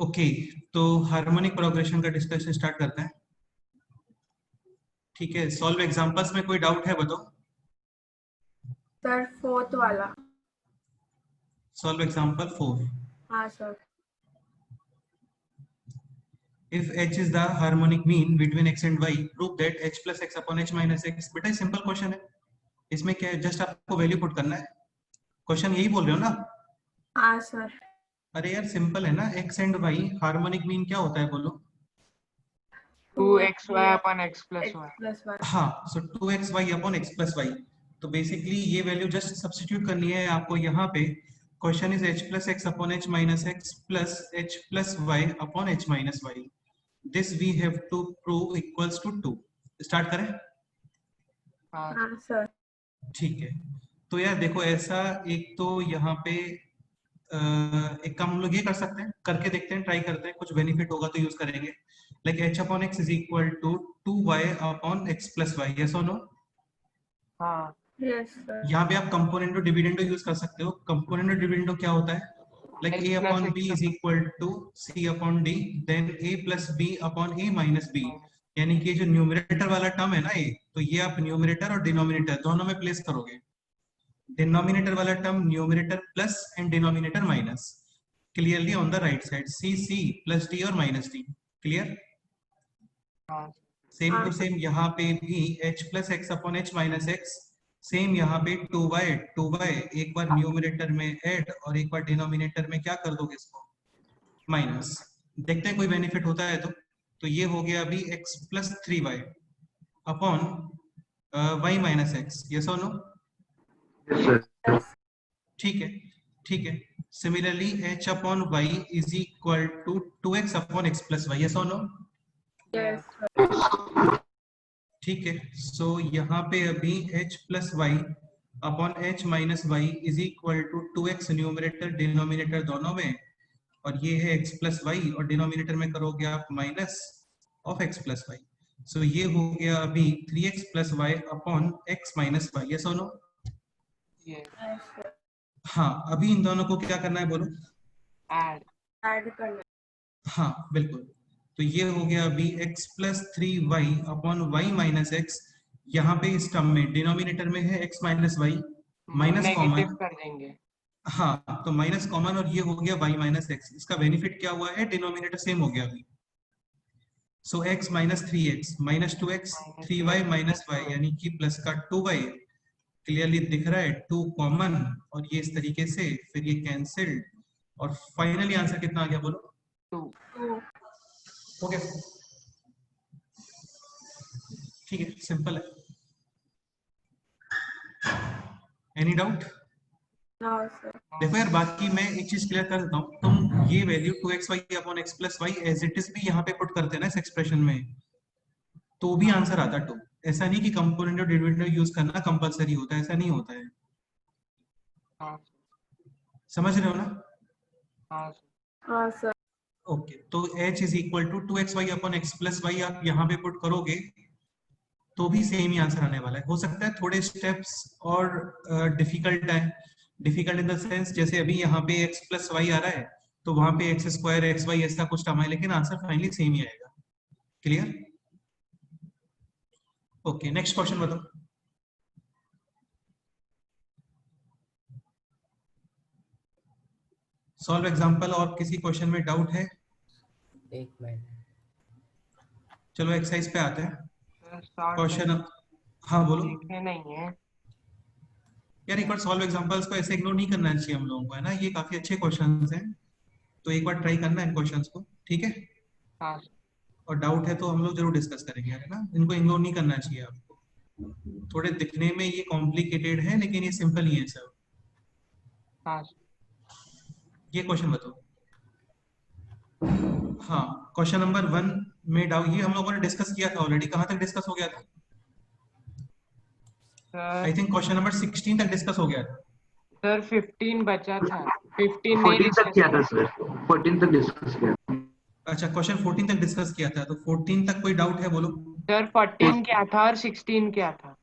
Okay, तो harmonic progression का discussion start करते हैं। ठीक है, सॉल्व एग्जांपल्स में कोई डाउट है बताओ। सर फोर्थ वाला। Solve example 4। हाँ sir. If h is the harmonic mean between x and y, prove that h plus x upon h minus x। बेटा ये सिंपल क्वेश्चन है, इसमें क्या है, जस्ट आपको वैल्यू पुट करना है। क्वेश्चन यही बोल रहे हो ना? हाँ सर। अरे यार सिंपल है ना, x and y harmonic mean क्या होता है बोलो? 2xy upon x plus y। हाँ, so 2xy upon x plus y। तो बेसिकली ये वैल्यू जस्ट सब्स्टिट्यूट करनी है आपको यहाँ पे। Question is h plus X upon h minus X plus h plus y upon h minus y। This we have to prove equals to 2। Start करें? हाँ sir. ठीक है, तो यार देखो ऐसा, एक तो यहाँ पे एक काम हम लोग ये कर सकते हैं, करके देखते हैं, ट्राई करते हैं, कुछ बेनिफिट होगा तो यूज करेंगे। Like h upon x is equal to 2y upon x plus y। Yes और नो? हाँ। Yes sir. यहाँ पे आप कंपोनेंटो डिविडेंडो यूज कर सकते हो। कंपोनेंटो डिविडेंडो क्या होता है? Like H a plus upon x b is equal to c upon d, then a plus b upon a minus b। यानी कि जो न्यूमरेटर वाला टर्म है ना ये, तो ये आप न्यूमरेटर और डिनोमिनेटर दोनों में प्लेस करोगे। डिनोमिनेटर वाला term numerator plus and denominator minus, clearly on the right side, C C plus D और माइनस डी। क्लियर? हाँ। सेम हाँ टू सेम यहाँ पे भी h plus X upon h minus X, same यहाँ पे 2y एक बार न्यूमरेटर में ऐड और एक बार डिनोमिनेटर में क्या कर दोगे इसको, माइनस। देखते हैं कोई बेनिफिट होता है तो ये हो गया अभी x plus 3y upon y minus X. Yes और नो? ठीक है, ठीक है। Similarly h upon y is equal to 2x upon x plus y। Yes और नो? यस। ठीक है, सो यहाँ पे अभी h plus Y upon h minus Y is equal to 2x numerator denominator दोनों में, और ये है x प्लस वाई और डिनोमिनेटर में करोगे आप minus of x plus Y. सो ये हो गया अभी 3x plus Y upon x minus Y. Yes और नो? हाँ, अभी इन दोनों को क्या करना है बोलो? ऐड करना। हाँ बिल्कुल, तो ये हो गया अभी x plus 3y upon Y minus X. यहाँ पे इस टर्म में डिनोमिनेटर में है x minus Y, minus negative common. कर देंगे। हाँ, तो माइनस कॉमन और ये हो गया y माइनस एक्स। इसका बेनिफिट क्या हुआ है, डिनोमिनेटर सेम हो गया अभी। सो x minus 3x minus 2x 3y minus y यानी कि प्लस का 2y, क्लियरली दिख रहा है 2 कॉमन, और ये इस तरीके से फिर ये कैंसिल्ड, और फाइनली आंसर कितना आ गया बोलो? 2। ओके, ठीक है, सिंपल है। Any doubt? देखो यार, बाकी मैं एक चीज क्लियर कर देता हूँ, तुम ये value 2xy upon x plus Y as it is भी यहाँ पे पुट करते हैं ना इस एक्सप्रेशन में, तो भी आंसर आता 2। ऐसा नहीं कि कंपोनेंट और डिविडेंड यूज करना कंपलसरी होता है, ऐसा नहीं होता है। हाँ। समझ रहे हो ना? हाँ सर। ओके, तो h is equal to 2xy upon x plus Y आप यहाँ पे पुट करोगे तो भी सेम ही आंसर आने वाला है। हो सकता है थोड़े स्टेप्स और डिफिकल्ट है, डिफिकल्ट इन द सेंस जैसे अभी यहाँ पे x प्लस वाई आ रहा है तो वहां पे x स्क्वायर एक्स वाई ऐसा कुछ टर्म है, लेकिन आंसर फाइनली सेम ही आएगा। क्लियर? ओके, नेक्स्ट क्वेश्चन बताओ। सॉल्व एग्जांपल, और किसी क्वेश्चन में डाउट है? एक मिनट, चलो एक्सरसाइज पे आते हैं। क्वेश्चन, क्वेश्चन हाँ बोलो नहीं है यार। एक बार सॉल्व एग्जांपल्स को ऐसे इग्नोर नहीं करना चाहिए हम लोगों को, है ना? ये काफी अच्छे क्वेश्चंस हैं, तो एक बार ट्राई करना है इन क्वेश्चंस को, ठीक है? हाँ। और डाउट है तो हम लोग जरूर डिस्कस करेंगे, है ना? इनको इग्नोर नहीं करना चाहिए आपको। थोड़े दिखने में ये कॉम्प्लिकेटेड है लेकिन ये सिंपल ही है सब। हाँ। ये क्वेश्चन बताओ। हाँ, क्वेश्चन नंबर 1 में डाउट, ये हम लोगों ने डिस्कस किया था ऑलरेडी। कहाँ तक डिस्कस हो गया था? आई थिंक क्वेश्चन नंबर 16 तक डिस्कस हो गया था। सर 15 बचा था, 15 नहीं 14 तक डिस्कस किया था सर, 14 तक डिस्कस किया था। अच्छा, क्वेश्चन 14 तक डिस्कस किया था, तो 14 तक कोई डाउट है बोलो? सर 14 क्या था और 16 क्या था?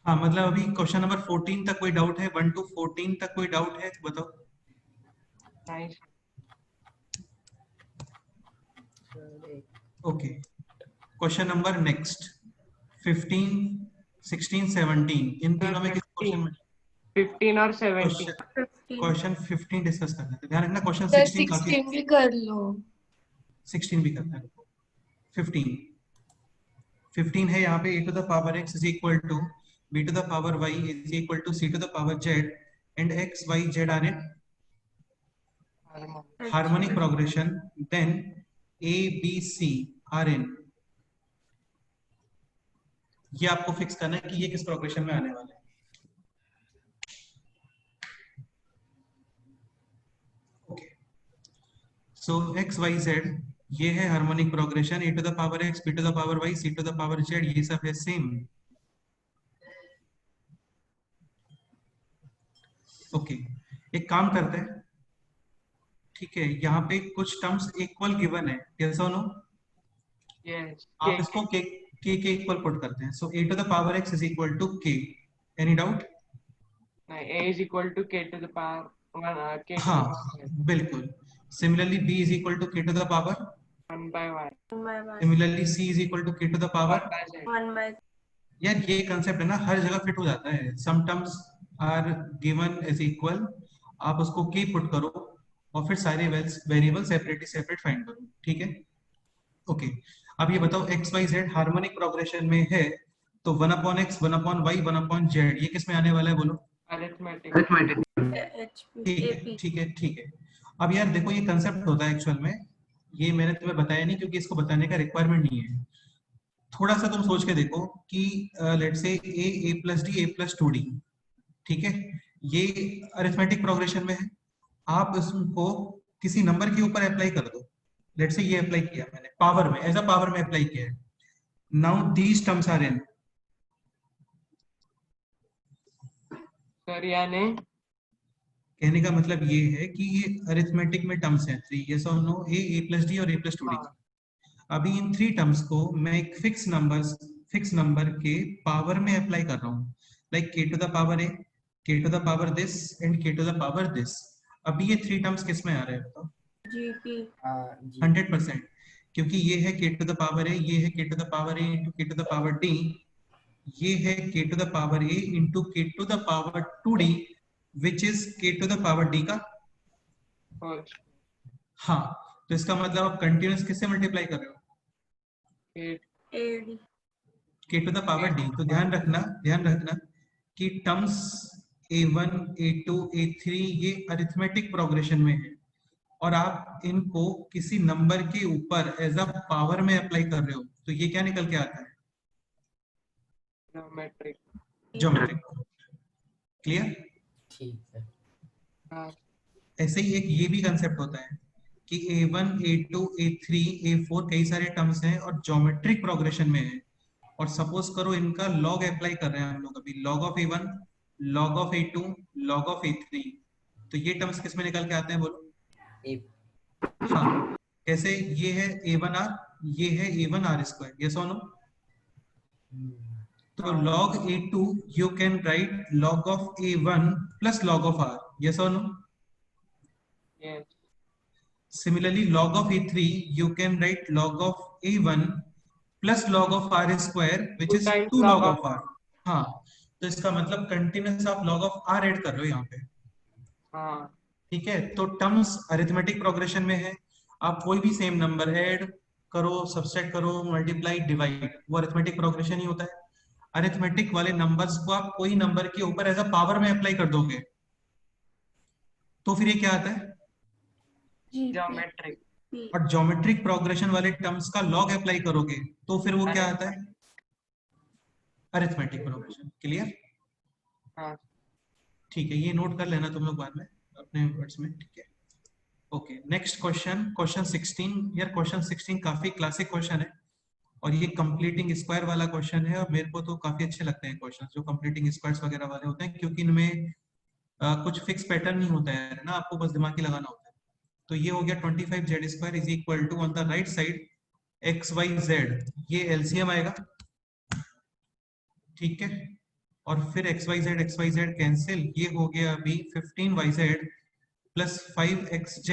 हाँ, मतलब अभी क्वेश्चन नंबर 14 तक कोई डाउट है? 1 to 14 तक कोई डाउट है तो बताओ। नहीं। ओके, क्वेश्चन नंबर नेक्स्ट 15, 16, 17 इन तीनों में किस क्वेश्चन में 15 और 17 क्वेश्चन 15 डिस्कस करना है। ध्यान रखना क्वेश्चन सर 16 काफी 16 भी कर लो। 16 भी करना है। 15 है यहाँ पे a to the power x is equal to b to the power y is equal to c to the power z and x, y, z are in harmonic progression, then a, b, c are in, ये आपको fix करना है कि ये किस progression में आने वाले हैं। ओके, सो x, y, z ये है harmonic progression, a to the power x, b to the power y, c to the power z, ये सब है सेम। ओके, एक काम करते हैं, ठीक है, यहाँ पे कुछ टर्म्स इक्वल गिवन है, यस और नो? यस आप इसको k के इक्वल पुट करते हैं। सो a to the power x is equal to k, any doubt? a is equal to k to the power 1 k to the हाँ power बिल्कुल। Similarly b is equal to k to the power, 1 by y similarly c is equal to k to the power। 1 by z 1 by यार ये concept है ना, हर जगह fit हो जाता है। Some terms are given as equal, आप उसको k पुट करो और फिर सारे वेरिएबल सेपरेट फाइंड करो, ठीक है? ओके, अब ये बताओ x, y, z harmonic progression में है तो 1/x, 1/y, 1/z ये किस में आने वाला है बोलो? arithmetic HP ठीक है। अब यार देखो ये कंसेप्ट होता है एक्चुअल में, ये मैंने तुम्हें बताया नहीं क्योंकि इसको बताने का रिक्वायरमेंट नहीं है। थोड़ा सा तुम सोच के देखो कि let's say a plus d a plus 2d, ठीक है, ये अरिथमेटिक प्रोग्रेशन में है। आप इसको किसी नंबर के ऊपर अप्लाई कर दो। लेट्स से ये अप्लाई किया मैंने पावर में, एज अ पावर में अप्लाई किया है। Now these terms are in, sir यानी कहने का मतलब ये है कि ये अरिथमेटिक में टर्म्स हैं 3, यस और नो, a plus d और a plus 2d। अभी इन 3 टर्म्स को मैं एक फिक्स नंबर के पावर में अप्लाई कर रहा हूँ, like k to the power a, k to the power this and k to the power this। अभी ये 3 टर्म्स किस में आ रहे हैं बताओ? GP 100%, क्योंकि ये है k to the power a, ये है k to the power a into k to the power d, ये है k to the power a into k to the power 2d which is k to the power d का। हाँ, तो इसका मतलब आप कंटिन्यूस किससे मल्टीप्लाई कर रहे हो? AD k to the power d। तो ध्यान रखना कि टर्म्स a1, a2, a3 ये अरिथमेटिक प्रोग्रेशन में है और आप इनको किसी नंबर के ऊपर एज अ पावर में अप्लाई कर रहे हो, तो ये क्या निकल के आता है? ज्योमेट्रिक। क्लियर? ठीक है। हाँ ऐसे ही एक ये भी कंसेप्ट होता है कि a1, a2, a3, a4 कई सारे टर्म्स हैं और ज्योमेट्रिक प्रोग्रेशन में है, और सपोज करो इनका लॉग अप्लाई कर रहे हैं हम लोग अभी, log of a1, log of a2, log of a3, तो ये टर्म्स किस में निकल के आते हैं बोलो? हाँ, कैसे? ये है a1r, ये है a1r स्क्वायर, यस और नो? तो log a2 you can write log of a1 plus log of r, yes or no? yes Similarly log of a3 you can write log of a1 plus log of r square which is 2 log of r। हाँ, तो इसका मतलब continuous आप log of r add कर रहे हो यहाँ पे। हाँ ठीक है, तो टर्म्स अरिथमेटिक प्रोग्रेशन में है, आप कोई भी सेम नंबर ऐड करो, सब्सट्रैक्ट करो, मल्टीप्लाई, डिवाइड, वो अरिथमेटिक प्रोग्रेशन ही होता है। अरिथमेटिक वाले नंबर्स को आप कोई नंबर के ऊपर एज अ पावर में अप्लाई कर दोगे तो फिर ये क्या आता है? ज्योमेट्रिक। और ज्योमेट्रिक प्रोग्रेशन वाले टर्म्स का लॉग अप्लाई करोगे तो फिर वो क्या आता है? Arithmetic progression. क्लियर? हाँ ठीक है, ये नोट कर लेना तुम लोग बाद में अपने वर्ड्स में, ठीक है? Okay, next question 16। यार क्वेश्चन 16 काफी क्लासिक क्वेश्चन है और ये कंप्लीटिंग स्क्वायर वाला क्वेश्चन है, और मेरे को तो काफी अच्छे लगते हैं क्वेश्चन जो कंप्लीटिंग स्क्वायर्स वगैरह वाले होते हैं, क्योंकि इनमें कुछ फिक्स पैटर्न नहीं होता है ना, आपको बस दिमाग ही लगाना होता है। तो ये हो गया 25z square is equal to on the right side xyz, ये एलसीएम आएगा, ठीक है, और फिर xyz कैंसिल, ये हो गया अभी 15yz प्लस 5xz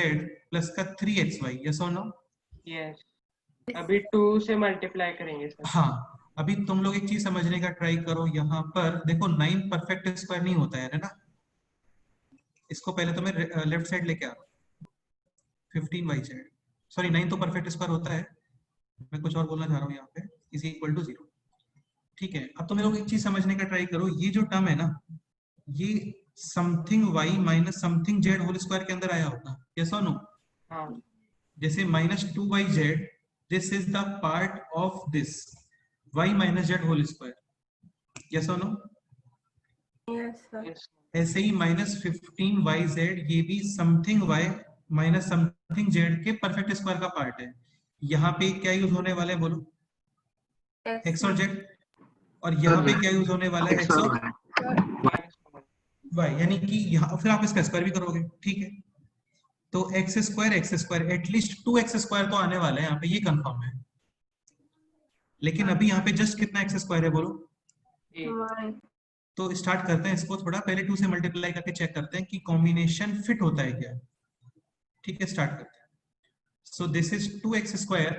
प्लस का 3xy, यस और नो? यस अभी 2 से मल्टीप्लाई करेंगे सर। हाँ, अभी तुम लोग एक चीज समझने का ट्राई करो। यहाँ पर देखो 9 परफेक्ट स्क्वायर नहीं होता है ना। इसको पहले तो मैं लेफ्ट साइड लेके आ रहा हूँ। 15y/, सॉरी 9 तो परफेक्ट स्क्वायर होता है, मैं कुछ और बोलना चाह रहा हूँ यहाँ पे, इज इक्वल टू 0। ठीक है, अब तुम लोग एक चीज समझने का ट्राई करो। ये जो टर्म है ना, ये something y minus something z whole square के अंदर आया होगा, यस और नो? हाँ जैसे -2yz, this is the part of this y minus z whole square, yes और नो? Yes, sir. yes, ऐसे ही -15yz, ये भी something y minus something z के परफेक्ट स्क्वायर का पार्ट है। यहाँ पे क्या यूज होने वाला है बोलो? x और z। और यहाँ पे क्या यूज होने वाला है? x और y, यानी कि यहाँ फिर आप इसका स्क्वायर भी करोगे। ठीक है, तो x square at least 2x square तो आने वाला है यहाँ पे, ये कंफर्म है। लेकिन अभी यहाँ पे जस्ट कितना x स्क्वायर है बोलो? One. तो स्टार्ट करते हैं इसको, थोड़ा पहले 2 से मल्टीप्लाई करके चेक करते हैं कि कॉम्बिनेशन फिट होता है क्या। ठीक है, स्टार्ट करते हैं। So this is 2x square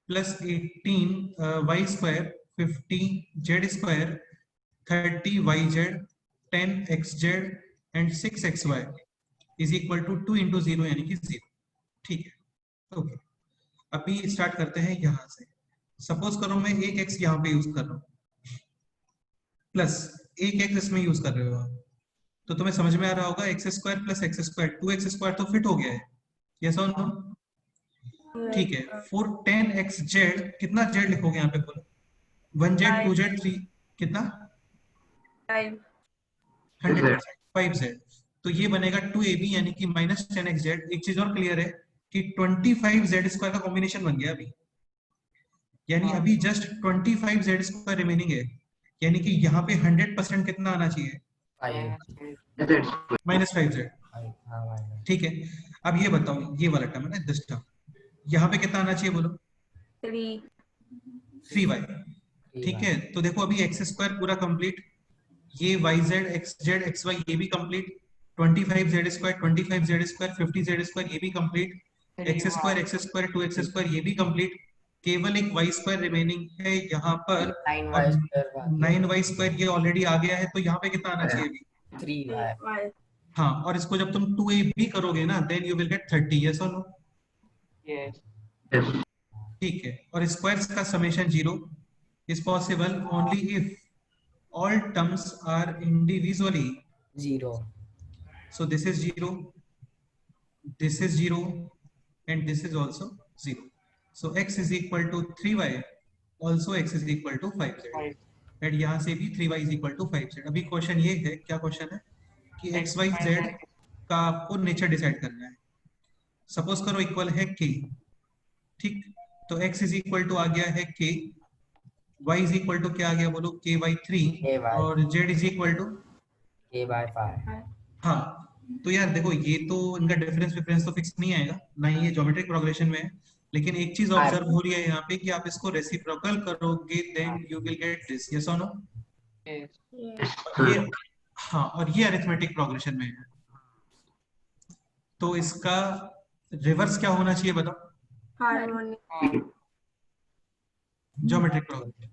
plus 18y square 50z square 30yz 10xz and 6xy is equal to 2 into 0 यानी कि 0। ठीक है, ओके। अभी स्टार्ट करते हैं यहाँ से। सपोज करो मैं एक x यहाँ पे यूज कर रहा हूँ प्लस एक x इसमें यूज कर रहे हो आप, तो तुम्हें समझ में आ रहा होगा x square plus x square 2x square तो फिट हो गया है, यस और नो? ठीक है, फॉर 10xz कितना z लिखोगे यहाँ पे बोलो? 1z 2z 3 कितना? 5. 100%, 5z। तो ये बनेगा 2ab यानी कि -10xz। एक चीज और क्लियर है कि 25z स्क्वायर का कॉम्बिनेशन बन गया अभी, यानी अभी जस्ट 25z स्क्वायर रिमेनिंग है, यानी कि यहाँ पे 100% कितना आना चाहिए? 5z। ठीक है, अब ये बताओ, ये वाला टर्म है ना, दिस टर्म, यहाँ पे कितना आना चाहिए बोलो? 3. 3y। ठीक है, तो देखो अभी एक्स स्क्वायर पूरा कंप्लीट, ये yz xz xy ये भी complete, 25z square 25z square 50z square ये भी complete, x square 2x square ये भी कंप्लीट। केवल एक y स्क्वायर रिमेनिंग है यहाँ पर, और 9y स्क्वायर ये ऑलरेडी आ गया है, तो यहाँ पे कितना आना चाहिए अभी? 3y. हाँ, और इसको जब तुम 2a भी करोगे ना, then you will get 30, yes और नो? yes, ठीक है, और स्क्वायर्स का summation 0 is possible only if all terms are individually 0. so this is 0, this is 0 and this is also 0, so x is equal to 3y, also x is equal to 5z, right. and यहाँ से भी 3y is equal to 5z। अभी question ये है, क्या question है कि x y z का आपको नेचर डिसाइड करना है। सपोज करो इक्वल है k, ठीक, तो x इज इक्वल टू आ गया है k, y is equal to क्या आ गया बोलो? k by 3, और z is equal to k by 5. हाँ, तो यार देखो ये तो इनका डिफरेंस तो फिक्स नहीं आएगा ना, ये ज्योमेट्रिक प्रोग्रेशन में है, लेकिन एक चीज ऑब्जर्व हो रही है यहाँ पे कि आप इसको रेसिप्रोकल करोगे then you will get this, yes और नो? Yes. ये हाँ, और ये अरिथमेटिक प्रोग्रेशन में है, तो इसका रिवर्स क्या होना चाहिए बताओ? Harmonic. Geometric progression,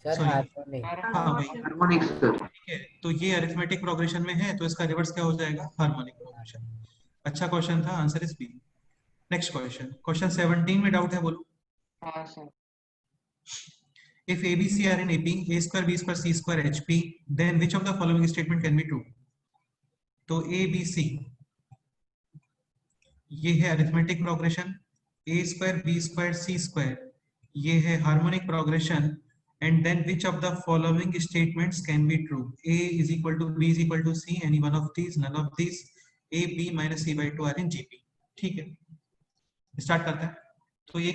sir Sorry. Harmonic. हाँ भाई, हार्मोनिक सर। ठीक है, तो ये अरिथमेटिक प्रोग्रेशन में है, तो इसका रिवर्स क्या हो जाएगा? Harmonic progression. अच्छा क्वेश्चन था, answer is B. Next question, question 17 में डाउट है बोलो? हाँ sir. If ABC are in AP, A square B square C square HP, then which of the following statement can be true? तो ABC ये है arithmetic progression, A square B square C square ये है harmonic progression, and then which of the following statements can be true? A is equal to B is equal to C, any one of these, none of these, A B minus C by 2 are in GP। ठीक है, start करते हैं। तो ये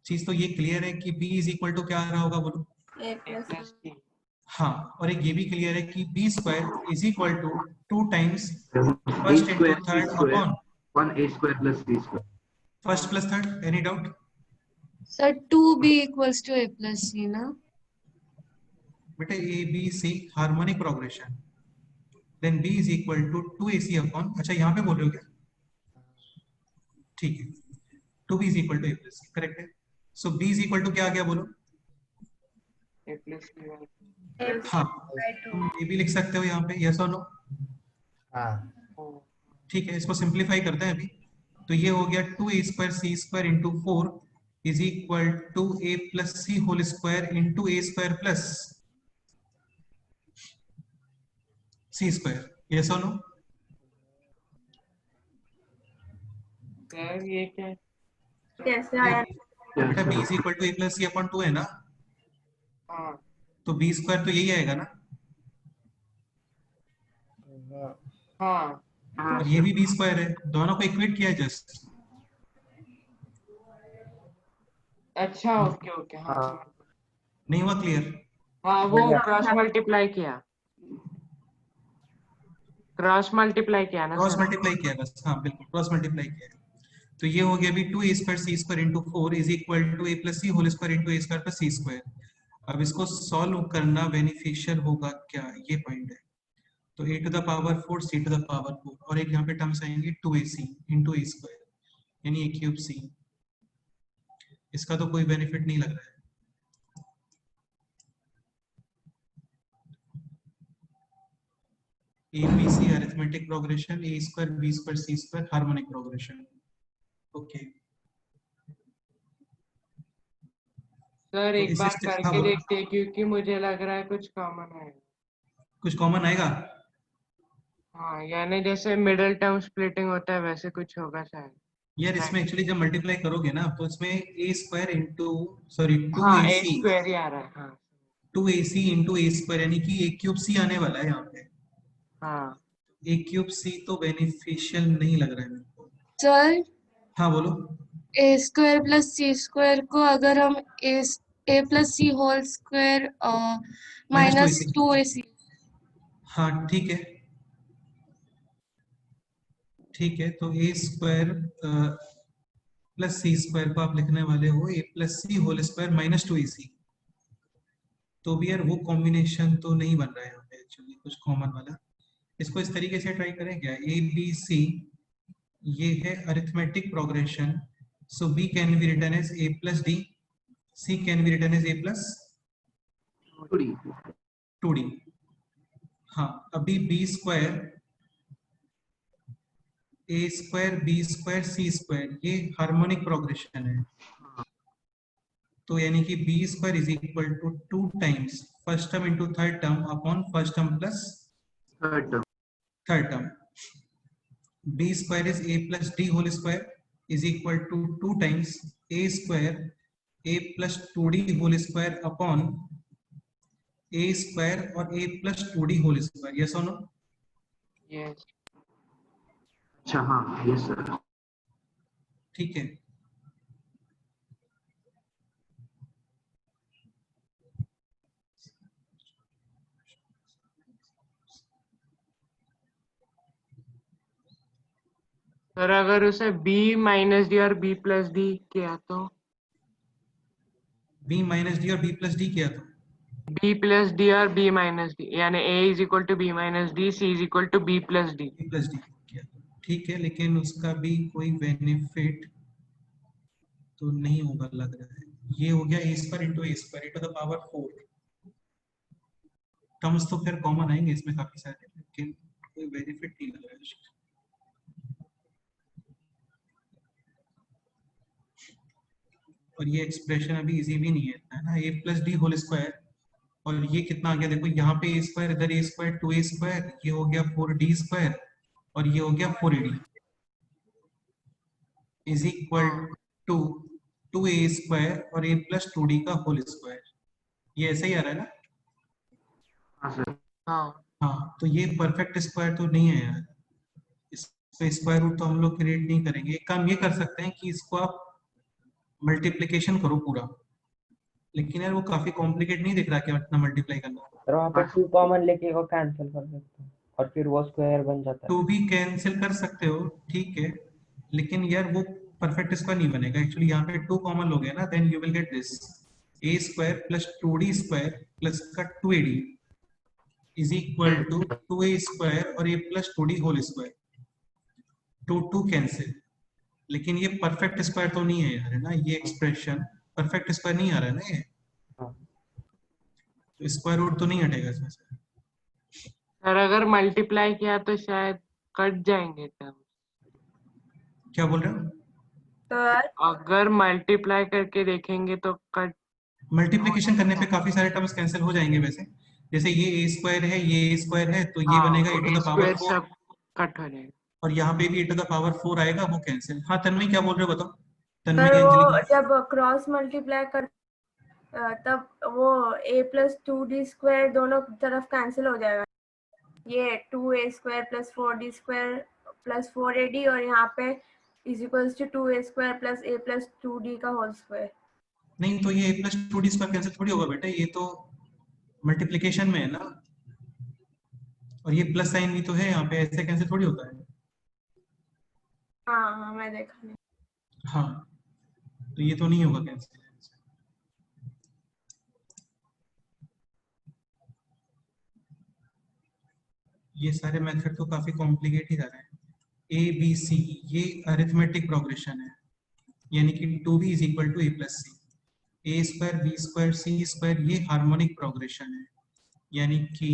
चीज तो ये clear है कि B इज इक्वल टू क्या आ रहा होगा बोलो? A A plus plus C. हाँ, और एक ये भी क्लियर है कि B square is equal to 2 times A first into square C third square upon 1 A square plus B square। First plus third, any doubt? Sir, 2b equals to a plus c, ना? बेटे A B C harmonic progression, then B is equal to 2AC upon, अच्छा यहाँ पे बोल रहे हो क्या? ठीक है, 2b is equal to a plus c, correct है. सो b is equal to क्या आ गया बोलो? a plus b by हाँ, तुम ये भी लिख सकते हो यहाँ पे, यस और नो. हाँ 4. ठीक है, इसको सिंप्लीफाई करते हैं अभी. तो ये हो गया 2a square c square into 4 is equal to a plus C whole square into a square plus c square, yes और नो. सर ये क्या है? कैसे आया? बेटा b is equal to a plus C upon 2 है ना, हाँ तो b स्क्वायर तो यही आएगा ना, हाँ और ये भी b स्क्वायर है. दोनों को इक्वेट किया जस्ट. अच्छा ओके ओके हाँ नहीं हुआ क्लियर? हाँ वो क्रॉस मल्टीप्लाई किया ना क्रॉस सर. मल्टीप्लाई किया बस. हाँ बिल्कुल, क्रॉस मल्टीप्लाई किया. तो ये हो गया अभी 2a square c square into 4 is equal to a plus C whole square into a square plus c square. अब इसको सॉल्व करना बेनिफिशियल होगा क्या, ये पॉइंट है. तो a to the power 4 c to the power 4 और एक यहाँ पे टर्म्स आएंगे 2ac इंटू a स्क्वायर यानी a क्यूब c. इसका तो कोई बेनिफिट नहीं लग रहा है. ABC arithmetic progression, a square b square c square harmonic progression. Okay sir एक इसे बार हाँ, करके बोलो. देखते हैं क्योंकि मुझे लग रहा है कुछ कॉमन है. कुछ कॉमन आएगा. हाँ यानी जैसे मिडिल टर्म स्प्लिटिंग होता है वैसे कुछ होगा शायद. यार इसमें एक्चुअली जब मल्टीप्लाई करोगे ना तो इसमें a स्क्वायर इंटू सॉरी हाँ a 2ac स्क्वायर ही आ रहा है. हाँ 2ac इंटू a स्क्वायर यानी कि a क्यूब c आने वाला है यहाँ पे. हाँ a क्यूब c तो बेनिफिशियल नहीं लग रहा है मेरे को. सर हाँ बोलो. a square plus c square को अगर हम a plus C whole square minus 2ac. हाँ ठीक है, ठीक है. तो a square plus c square को आप लिखने वाले हो a plus C whole square minus 2ac. तो भी यार वो कॉम्बिनेशन तो नहीं बन रहा है यहाँ पे एक्चुअली, कुछ कॉमन वाला. इसको इस तरीके से ट्राई करें क्या, a b c ये है arithmetic progression. So b can be written as a plus d, c can be written as a plus 2d. हाँ अभी b square a square b square c square ये harmonic progression है. तो यानी कि b square is equal to 2 times first term into third term upon first term plus third term. b square is a plus d whole square is equal to 2 times a square a plus 2d whole square upon a square और a plus 2d whole square. yes or no? Yes अच्छा हाँ yes sir. ठीक है. Sir अगर उसे b minus D और b plus D किया तो b माइनस डी और b प्लस डी किया तो b प्लस डी और b माइनस डी यानी a is equal to b minus D c is equal to b plus D. b plus D किया तो ठीक है, लेकिन उसका भी कोई बेनिफिट तो नहीं होगा लग रहा है. ये हो गया a square into a square to the power 4. Terms तो फिर कॉमन आएंगे इसमें काफी सारे, लेकिन कोई बेनिफिट नहीं लग रहा है. और ये एक्सप्रेशन अभी इजी भी नहीं है ना, a plus D whole square और ये कितना आ गया देखो, यहाँ पे a स्क्वायर इधर a स्क्वायर 2a स्क्वायर ये हो गया 4d स्क्वायर और ये हो गया 4ad is equal to 2a square और a प्लस 2d का होल स्क्वायर. ये ऐसा ही आ रहा है ना. हाँ सर. हाँ हाँ तो ये परफेक्ट स्क्वायर तो नहीं है यार, इसको स्क्वायर रूट तो हम लोग क्रिएट नहीं करेंगे. एक काम ये कर सकते हैं कि इसको आप मल्टीप्लिकेशन करो पूरा, लेकिन यार वो काफी कॉम्प्लिकेट नहीं दिख रहा क्या इतना मल्टीप्लाई करना. सर वहाँ पे 2 कॉमन लेके को कैंसिल कर सकते हैं और फिर वो स्क्वायर बन जाता है. तो भी कैंसिल कर सकते हो ठीक है, लेकिन यार वो परफेक्ट स्क्वायर नहीं बनेगा एक्चुअली. यहाँ पे 2 कॉमन लोगे ना, then you will get this a square plus 2d square plus का 2ad is equal to 2a square और a plus 2d whole square. 2 2 cancel लेकिन ये परफेक्ट स्क्वायर तो नहीं है यार, है ना, ये एक्सप्रेशन परफेक्ट स्क्वायर नहीं आ रहा है ना ये, हाँ। तो स्क्वायर रूट तो नहीं हटेगा इसमें से। सर अगर मल्टीप्लाई किया तो शायद कट जाएंगे टर्म। क्या बोल रहे हो? तो अगर मल्टीप्लाई करके देखेंगे तो कट। मल्टीप्लिकेशन करने पे काफी सारे टर्म्स कैंसिल हो जाएंगे वैसे, जैसे ये ए स्क्वायर है, ये ए स्क्वायर है, तो ये बनेगा ए टू द पावर स्क्वायर 4, सब कट हो जाएगा। और यहाँ पे भी ए टू द पावर 4 आएगा, वो कैंसिल। हाँ तन्वी क्या बोल रहे हो बताओ, तन्वी पर या वो अंजलि? जब क्रॉस मल्टीप्लाई कर तब वो a प्लस 2d स्क्वायर दोनों तरफ कैंसिल हो जाएगा। ये 2a² plus 4d square plus 4ad और यहाँ पे is equals to 2a square plus a plus 2d का होल स्क्वायर। नहीं तो ये ए प्लस 2d स्क्वायर कैंसिल थोड़ी होगा बेटा, ये तो मल्टीप्लिकेशन में है ना, और ये प्लस साइन भी तो है यहाँ पे, ऐसे कैंसिल थोड़ी होता है। हाँ हाँ मैं देखा नहीं। हाँ तो ये तो नहीं होगा कैंसिल। ये सारे मेथड तो काफी कॉम्प्लिकेट ही जा रहे हैं। ए बी सी ये अरिथमेटिक प्रोग्रेशन है, यानी कि 2b is equal to A plus C, A square B square C square ये हार्मोनिक प्रोग्रेशन है, यानी कि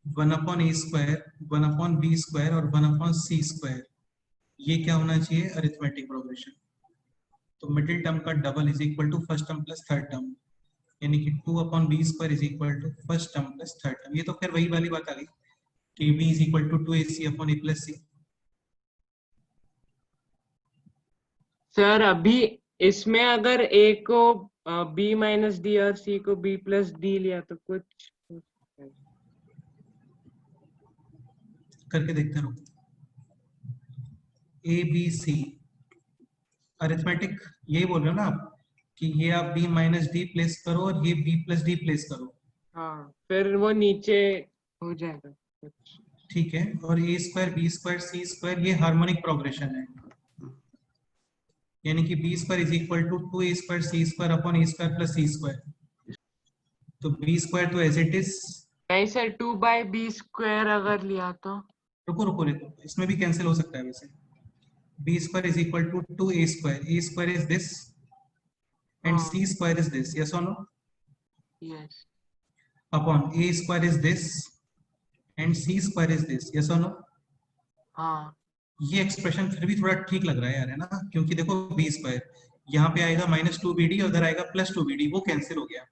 1/a स्क्वायर 1/b स्क्वायर और 1/c स्क्वायर, ये क्या होना चाहिए? Arithmetic progression. तो मिडिल टर्म का double is equal to first term plus third term, यानी कि 2/b square is equal to first term plus third term. ये तो फिर वही वाली बात आ गई कि b is equal to 2ac/a plus C. Sir अभी इसमें अगर a को b माइनस डी और c को b प्लस डी लिया तो कुछ करके देखते रहो। ए बी सी अरिथमेटिक, यही बोल रहे हो ना आप कि ये आप b माइनस डी प्लेस करो और ये b प्लस डी प्लेस करो, हाँ फिर वो नीचे हो जाएगा कुछ। ठीक है। और A square B square C square ये हार्मोनिक प्रोग्रेशन है, यानी कि B square is equal to 2a square C square upon A square plus C square. तो बी स्क्वायर तो एज इट इज, नहीं सर 2/b स्क्वायर अगर लिया तो रुको रुको रुको, इसमें भी कैंसिल हो सकता है वैसे। B square is equal to 2a square, A square is this and हाँ। C square is this, yes और no, yes upon A square is this and C square is this, yes और no. हाँ ये expression फिर भी थोड़ा ठीक लग रहा है यार, है ना, क्योंकि देखो बी स्क्वायर यहाँ पे आएगा माइनस 2bd और उधर आएगा प्लस 2bd, वो कैंसिल हो गया।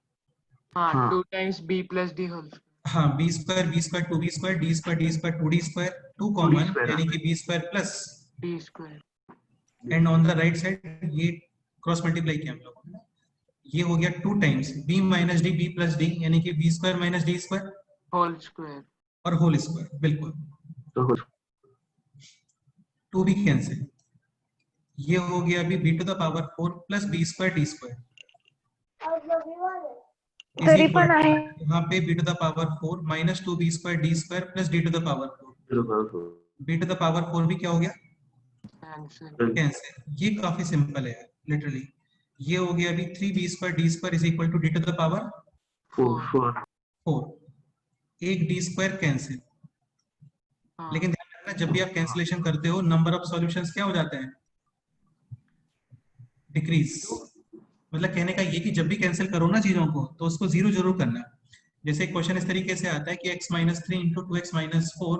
हाँ हाँ। 2 times b plus D whole हाँ B square 2b square D square 2d square 2 common, square यानी कि B square plus, D square and on the right side ये क्रॉस मल्टीप्लाई किया हम लोगों ने, ये हो गया 2 times b minus D B plus D, यानी कि B square minus D square whole square. और होल स्क्वायर, बिल्कुल तो हो 2 भी कैंसिल। ये हो गया अभी b to the power 4 plus B square D square तरी पण आहे। यहाँ पे b to the power 4 minus 2b square D square plus d to the power 4, b to the power 4 भी क्या हो गया? Answer cancel. ये काफी सिंपल है लिटरली। ये हो गया अभी 3b square D square is equal to d to the power 4 4, एक d स्क्वायर कैंसिल। हाँ लेकिन ध्यान रखना जब भी आप कैंसिलेशन करते हो नंबर ऑफ सॉल्यूशंस क्या हो जाते हैं? डिक्रीज। मतलब कहने का ये कि जब भी कैंसिल करो ना चीजों को तो उसको जीरो जरूर करना। जैसे क्वेश्चन इस तरीके से आता है कि x minus 3 into 2x minus 4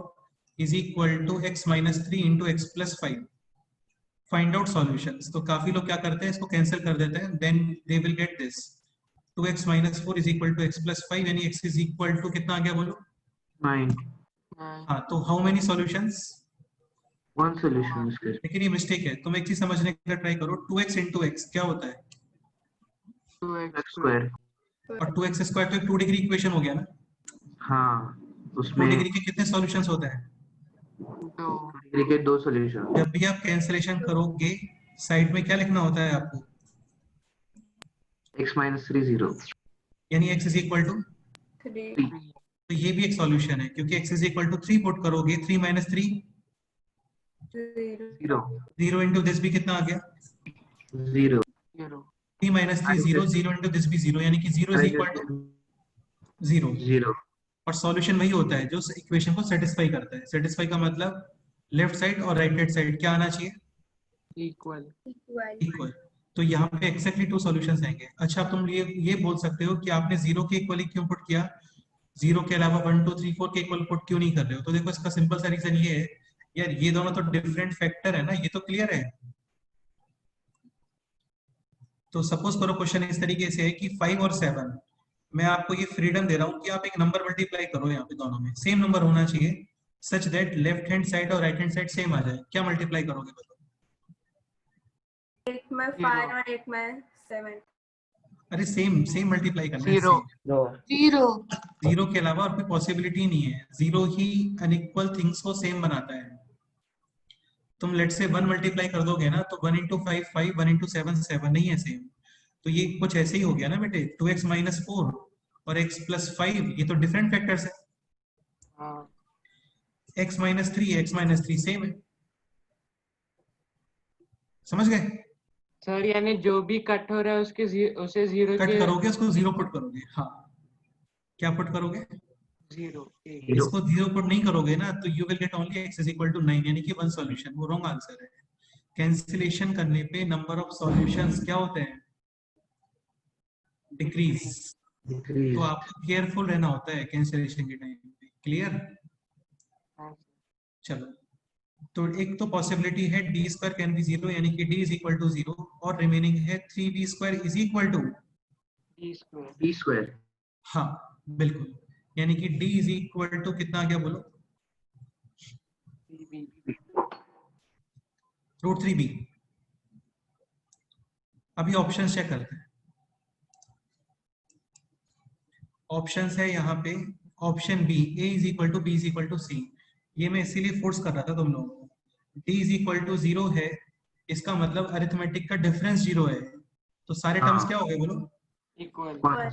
is equal to x minus 3 into x plus 5, find out solutions. तो काफी लोग क्या करते हैं, इसको कैंसिल कर देते हैं, then they will get this 2x minus 4 is equal to x plus 5, यानी x इज इक्वल टू कितना आ गया बोलो? 9 हाँ तो how many solutions? one solution is clear. लेकिन ये मिस्टेक है, तुम एक चीज समझने का ट्राई करो, 2x इंटू x क्या होता है? 2x X square और 2x स्क्वायर तो एक 2 डिग्री इक्वेशन हो गया ना। हाँ 2 उसमें डिग्री के कितने सॉल्यूशंस होते हैं? 2 डिग्री के 2 सॉल्यूशन। जब भी आप कैंसिलेशन करोगे साइड में क्या लिखना होता है आपको? x minus 3 0 यानी x इज इक्वल टू, 3 तो ये भी एक सॉल्यूशन है क्योंकि x is equal to 3 put करोगे, 3 माइनस 3 0 0 इंटू दिस भी कितना आ गया? 0 0 3 माइनस 3 0 0 इंटू दिस भी 0, यानी कि 0 इज इक्वल टू 0। 0 और सॉल्यूशन वही होता है जो इक्वेशन को सेटिस्फाई करता है। सेटिस्फाई का मतलब लेफ्ट साइड और राइट हैंड साइड क्या आना चाहिए? इक्वल। इक्वल। तो यहाँ पे एक्जैक्टली 2 सॉल्यूशंस आएंगे। अच्छा, तुम ये बोल सकते हो कि आपने 0 के इक्वली क्यों पुट किया, 0 के अलावा 1 2 3 4 के इक्वल पुट क्यों नहीं कर रहे हो? तो देखो इसका सिंपल सा रीजन ये है यार, ये दोनों तो डिफरेंट फैक्टर है ना, ये तो क्लियर है। तो सपोज करो क्वेश्चन इस तरीके से है कि 5 और 7, मैं आपको ये फ्रीडम दे रहा हूँ कि आप एक नंबर मल्टीप्लाई करो, यहाँ पे दोनों में सेम नंबर होना चाहिए such that left hand side और राइट हैंड साइड सेम आ जाए। क्या मल्टीप्लाई करोगे बताओ? एक में 5 और एक में 7। अरे सेम सेम मल्टीप्लाई करना है। Zero. दो 0 जीरो के अलावा और कोई पॉसिबिलिटी नहीं है, जीरो ही अनइक्वल थिंग्स को सेम बनाता है। तुम लेट से 1 मल्टीप्लाई कर दोगे ना, तो 1 into 5 5, 1 into 7 7 नहीं है सेम। तो ये कुछ ऐसे ही हो गया ना बेटे, 2x minus 4 और x plus 5, ये तो डिफरेंट फैक्टर्स है। हाँ x minus 3 x minus 3 same है, समझ गए? सर, यानी जो भी कट हो रहा है उसे 0 कट के करोगे उसको 0 पुट करोगे। हाँ, क्या पुट करोगे? 0। इसको 0 पुट नहीं करोगे ना, तो you will get only x is equal to 9, यानी कि 1 सॉल्यूशन। वो रॉन्ग आंसर है। कैंसिलेशन करने पे नंबर ऑफ सॉल्यूशंस क्या होते हैं? डिक्रीज। Decrease. तो आपको केयरफुल रहना होता है कैंसिलेशन के टाइम पे। क्लियर? चलो, तो एक तो पॉसिबिलिटी है d स्क्वायर कैन बी 0, यानी कि d इज इक्वल टू 0, और रिमेनिंग है 3b square is equal to B square. हाँ बिल्कुल, यानी कि d इज इक्वल टू कितना आ गया बोलो? √3b। अभी ऑप्शन चेक करते हैं। ऑप्शंस है यहाँ पे, option B a is equal to b is equal to c। ये मैं इसीलिए फोर्स कर रहा था तुम लोगों को। d इज इक्वल टू 0 है, इसका मतलब अरिथमेटिक का डिफरेंस 0 है, तो सारे टर्म्स हाँ। क्या हो गए बोलो? इक्वल। Same होता है,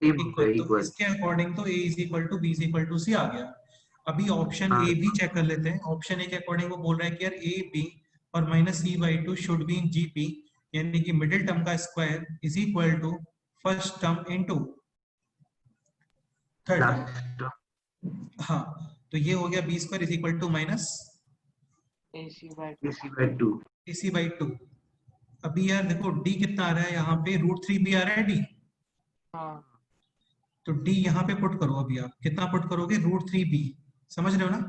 इक्वल। तो equal. इसके अकॉर्डिंग तो a is equal to b is equal to c आ गया। अभी ऑप्शन हाँ। ए भी चेक कर लेते हैं। ऑप्शन ए के अकॉर्डिंग वो बोल रहा है कि यार a b और minus c/2 should be in gp, यानी कि मिडिल टर्म का square is equal to first term into third term. Last term. हाँ, तो ये हो गया b स्क्वायर इज इक्वल टू माइनस AC/2. ac/2। अभी यार देखो d कितना आ रहा है यहाँ पे, √3b आ रहा है d, हाँ तो d यहाँ पे पुट करो। अभी आप कितना पुट करोगे? √3b। समझ रहे हो ना?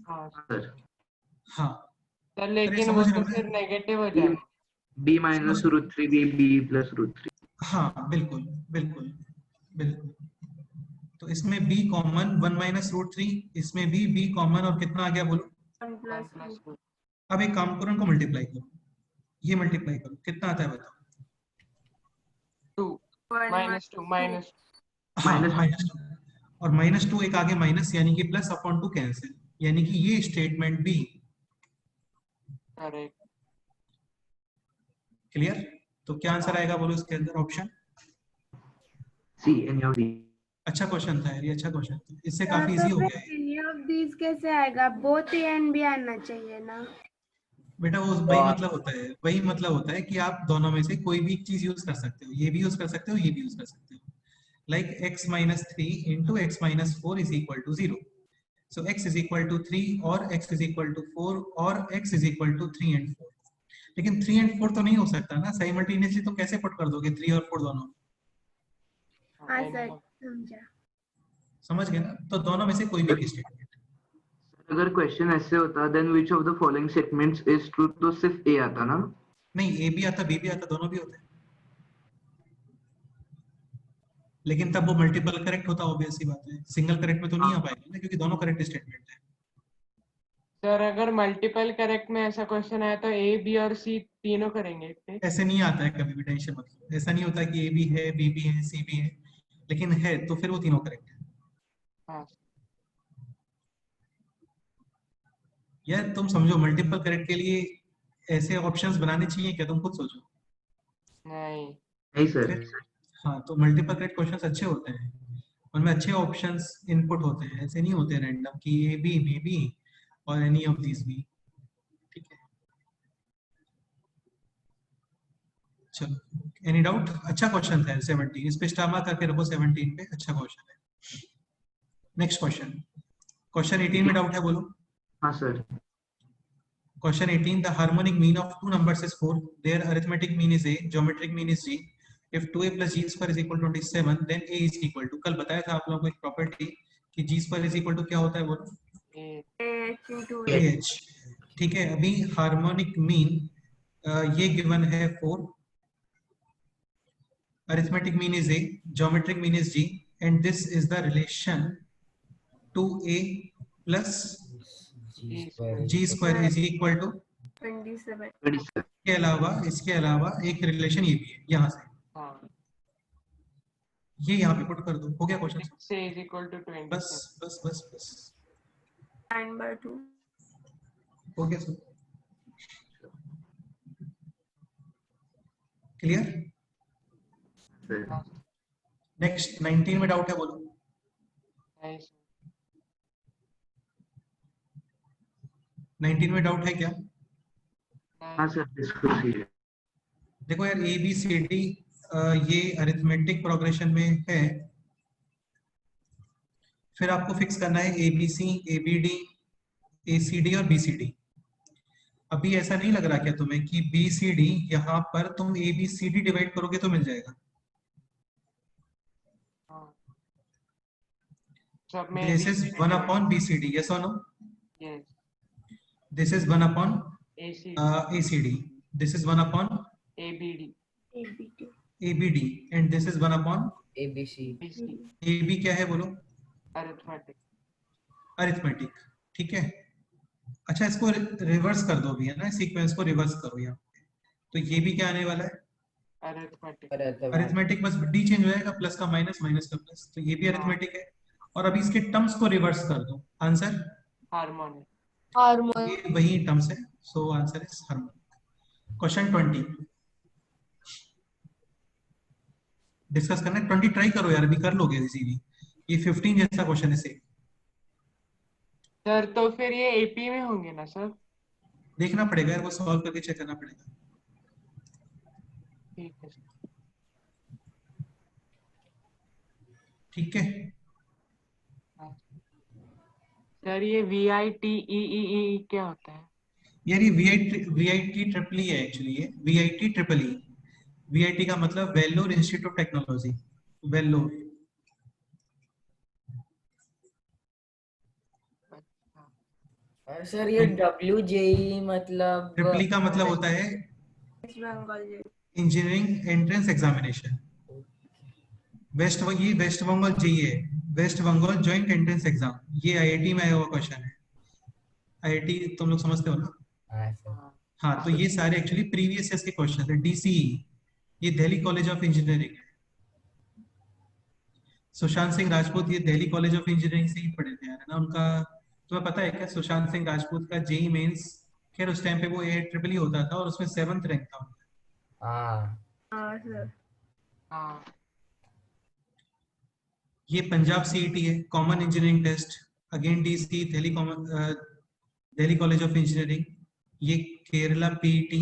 हाँ Sir. हाँ, सर, लेकिन समझ वो रहे तो हो फिर ना? नेगेटिव हो B, जाएगा। B minus √3b, B plus √3. हाँ बिल्कुल बिल्कुल बिल्कुल। तो इसमें b कॉमन, 1 माइनस √3, इसमें भी b कॉमन, और कितना आ गया बोलो? 1 1 plus plus 2। अब एक काम करो, इनको मल्टीप्लाई करो, ये मल्टीप्लाई करो, कितना आता है बताओ? 2 -2 -2। हाँ Minus- -2, और -2 एक आगे माइनस, यानी कि प्लस अपॉन 2 कैंसिल, यानी कि ये स्टेटमेंट भी करेक्ट। क्लियर। तो क्या आंसर आएगा बोलो इसके अंदर? Option C, any of these. अच्छा क्वेश्चन था यार, ये अच्छा क्वेश्चन था, इससे हाँ, काफी तो इजी हो फिर गया है। any of these कैसे आएगा? बोथ ए एंड बी आना चाहिए ना। बेटा वो वही मतलब होता है, वही मतलब होता है कि आप दोनों में से कोई भी चीज यूज कर सकते हो, ये भी यूज कर सकते हो, ये भी यूज कर सकते हो। Like x minus 3 into x minus 4 is equal to 0. So x is equal to 3 और x is equal to 4 और x is equal to 3 and 4। लेकिन 3 and 4 तो नहीं हो सकता ना साइमल्टेनियसली, तो कैसे पुट कर दोगे 3 और 4 दोनों? हाँ सर, समझा। समझ गए ना? तो दोनों में से कोई भी स्टेटमेंट। अगर क्वेश्चन ऐसे होता then which of the following statements is true, तो सिर्फ A आता ना? नहीं, ए भी आता, बी भी आता, दोनों भी होते हैं, लेकिन तब वो मल्टीपल करेक्ट होता, ऑब्वियस सी बात है। सिंगल करेक्ट में तो नहीं आ पाएगा ना, क्योंकि दोनों करेक्ट स्टेटमेंट है। सर, अगर मल्टीपल करेक्ट में ऐसा क्वेश्चन आया तो ए, बी और सी तीनों करेंगे थे? ऐसे नहीं आता है कभी भी, टेंशन मत लो। ऐसा नहीं होता कि ए भी है, बी भी है, सी भी है, लेकिन है तो फिर वो तीनों करेक्ट है। हाँ यार तुम समझो, मल्टीपल करेक्ट के लिए ऐसे ऑप्शंस बनाने चाहिए क्या? तुम खुद सोचो। नहीं। नहीं सर। फिर हाँ, तो मल्टीपल करेक्ट क्वेश्चंस अच्छे होते हैं, उनमें अच्छे ऑप्शंस इनपुट होते हैं, ऐसे नहीं होते रैंडम कि ए बी, मे बी और एनी ऑफ दिस भी। ठीक है, चलो, एनी डाउट? अच्छा क्वेश्चन था 17, इस पे स्टार मार्क करके रखो 17 पे, अच्छा क्वेश्चन है। नेक्स्ट क्वेश्चन, क्वेश्चन 18 में डाउट है बोलो। हाँ sir. Question 18, the harmonic mean of two numbers is 4. Their arithmetic mean is a, geometric mean is g. If 2a plus g square is equal to 27, then a is equal to, कल बताया था आप लोगों को एक property कि g square is equal to क्या होता है वो AH into ah. ठीक है, अभी हार्मोनिक मीन ये गिवन है 4, arithmetic mean is a, geometric mean is g, and this is the relation 2a plus g square is equal to 27. 27. इसके अलावा एक रिलेशन ये भी है यहाँ से, हाँ, ये यहाँ पे पुट कर दो, हो गया क्वेश्चन। 6 is equal to 27. बस 9/2. हो गया सर, क्लियर। Sir. नेक्स्ट 19 में डाउट है बोलो। Nice. 19 में डाउट है क्या? हाँ सर, डिस्कस कीजिए। देखो यार, ए बी सी डी ये अरिथमेटिक प्रोग्रेशन में है, फिर आपको फिक्स करना है A B C, A B D, A C D और बी सी डी। अभी ऐसा नहीं लग रहा क्या तुम्हें कि बी सी डी यहाँ पर तुम A B C D divide करोगे तो मिल जाएगा? हाँ। सब में this is 1 upon B C D, yes और no? Yes. This is 1 upon AC. A C D, this is 1 upon ABD. ABT. A B D, and this is 1 upon ABC. BC. A B. क्या है बोलो? Arithmetic. Arithmetic, ठीक है। अच्छा, इसको reverse कर दो भी, है ना, सीक्वेंस को रिवर्स करो यहाँ पे, तो ये भी क्या आने वाला है? Arithmetic. अरिथमेटिक, बस डी चेंज हो जाएगा, प्लस का माइनस, माइनस का प्लस, तो ये भी अरिथमेटिक है। और अभी इसके टर्म्स को रिवर्स कर दो, आंसर Harmonic. हार्मोनिक। ये वही टर्म्स है, so answer is harmonic. Question 20 discuss करना है। 20 ट्राई करो यार, अभी कर लोगे इजीली, ये 15 जैसा क्वेश्चन है सेम। सर तो फिर ये AP में होंगे ना सर? देखना पड़ेगा यार, वो सॉल्व करके चेक करना पड़ेगा। ठीक है सर। ठीक है, सर ये VITEEE क्या होता है? यार ये VIT ट्रिपल ई है एक्चुअली, ये VIT ट्रिपल ई। VIT का मतलब Vellore institute of technology, Vellore. और सर ये WJE मतलब ट्रिपल ई का मतलब होता है West Bengal. Engineering entrance examination. West Bengal JE है, West Bengal joint entrance exam. ये आईआईटी में आया हुआ क्वेश्चन है, आईआईटी तुम लोग समझते हो ना? हाँ सर। हाँ, तो ये सारे एक्चुअली प्रीवियस ईयर के क्वेश्चन है। DCE ये दिल्ली कॉलेज ऑफ इंजीनियरिंग है। सुशांत सिंह राजपूत ये दिल्ली कॉलेज ऑफ इंजीनियरिंग से ही पढ़े थे यार, है ना? उनका तुम्हें पता है क्या, सुशांत सिंह राजपूत का जेई मेंस, खैर उस टाइम पे वो AIEEE होता था और उसमें 7th रैंक था उनका। हाँ सर। हाँ। ये पंजाब CET है, common engineering test. Again DCE Delhi college of engineering. ये Kerala PET,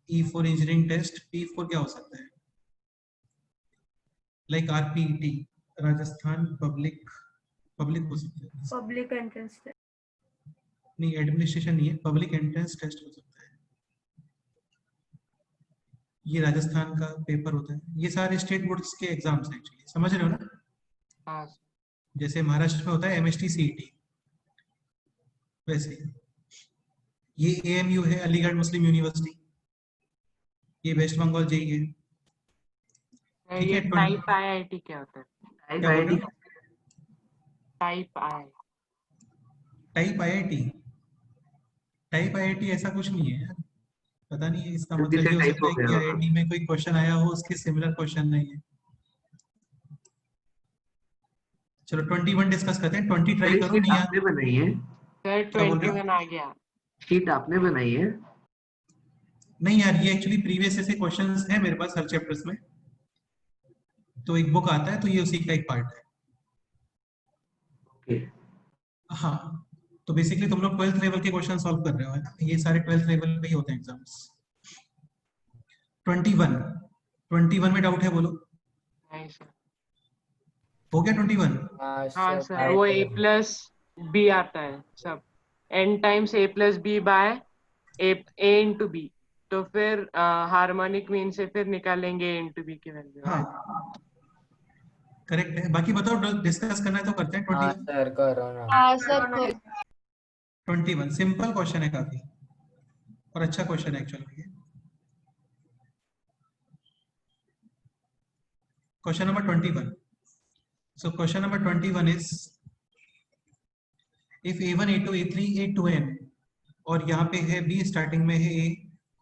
E4 engineering test. P4 क्या हो सकता है? लाइक RPET, राजस्थान पब्लिक हो सकता है। पब्लिक एंट्रेंस टेस्ट नहीं, एडमिनिस्ट्रेशन नहीं है, पब्लिक एंट्रेंस टेस्ट हो सकता है। ये राजस्थान का पेपर होता है। ये सारे स्टेट बोर्ड्स के एग्जाम्स हैं एक्चुअली, समझ रहे हो ना? हाँ। जैसे महाराष्ट्र में होता है MST CET, वैसे ये AMU है, अलीगढ़ मुस्लिम यूनिवर्सिटी। ये वेस्ट बंगाल जेई है। ठीक ये है, टाइप IIT क्या होता है? टाइप क्या बोल रहे आईडी हो? Type IIT। टाइप IIT ऐसा कुछ नहीं है यार, पता नहीं है, इसका जल्दी मतलब से ये हो type सकता है हो कि गया IIT में कोई क्वेश्चन आया हो, उसके सिमिलर क्वेश्चन नहीं है। चलो 21 डिस्कस करते हैं। 20 ट्राई करो, शीट नहीं आपने बनाई है? सर क्या बोल रहे हो? 21 आ गया। शीट आपने बनाई है? नहीं यार, ये एक्चुअली प्रीवियस से क्वेश्चंस है मेरे पास हर चैप्टर्स में, तो एक बुक आता है, तो ये उसी का एक पार्ट है। ओके। हाँ, तो बेसिकली तुम लोग 12th लेवल के क्वेश्चन सॉल्व कर रहे हो, है ना? ये सारे 12th लेवल पे ही होते हैं एग्जाम्स। 21 में डाउट है बोलो? नहीं सर। हो गया 21? हाँ सर, वो A+B आता है सब, n टाइम्स A+B बाय ए इंटू बी, तो फिर हार्मोनिक मीन से फिर निकालेंगे ए इंटू बी की वैल्यू। हाँ करेक्ट है। बाकी बताओ, डिस्कस करना है तो करते हैं। हाँ 21 सर करो ना। हाँ सर कोई 21 सिंपल क्वेश्चन है काफी, और अच्छा क्वेश्चन है एक्चुअली ये। Question number 21। So question number 21 is if a1 a2 a3 a2n और यहाँ पे है b स्टार्टिंग में है a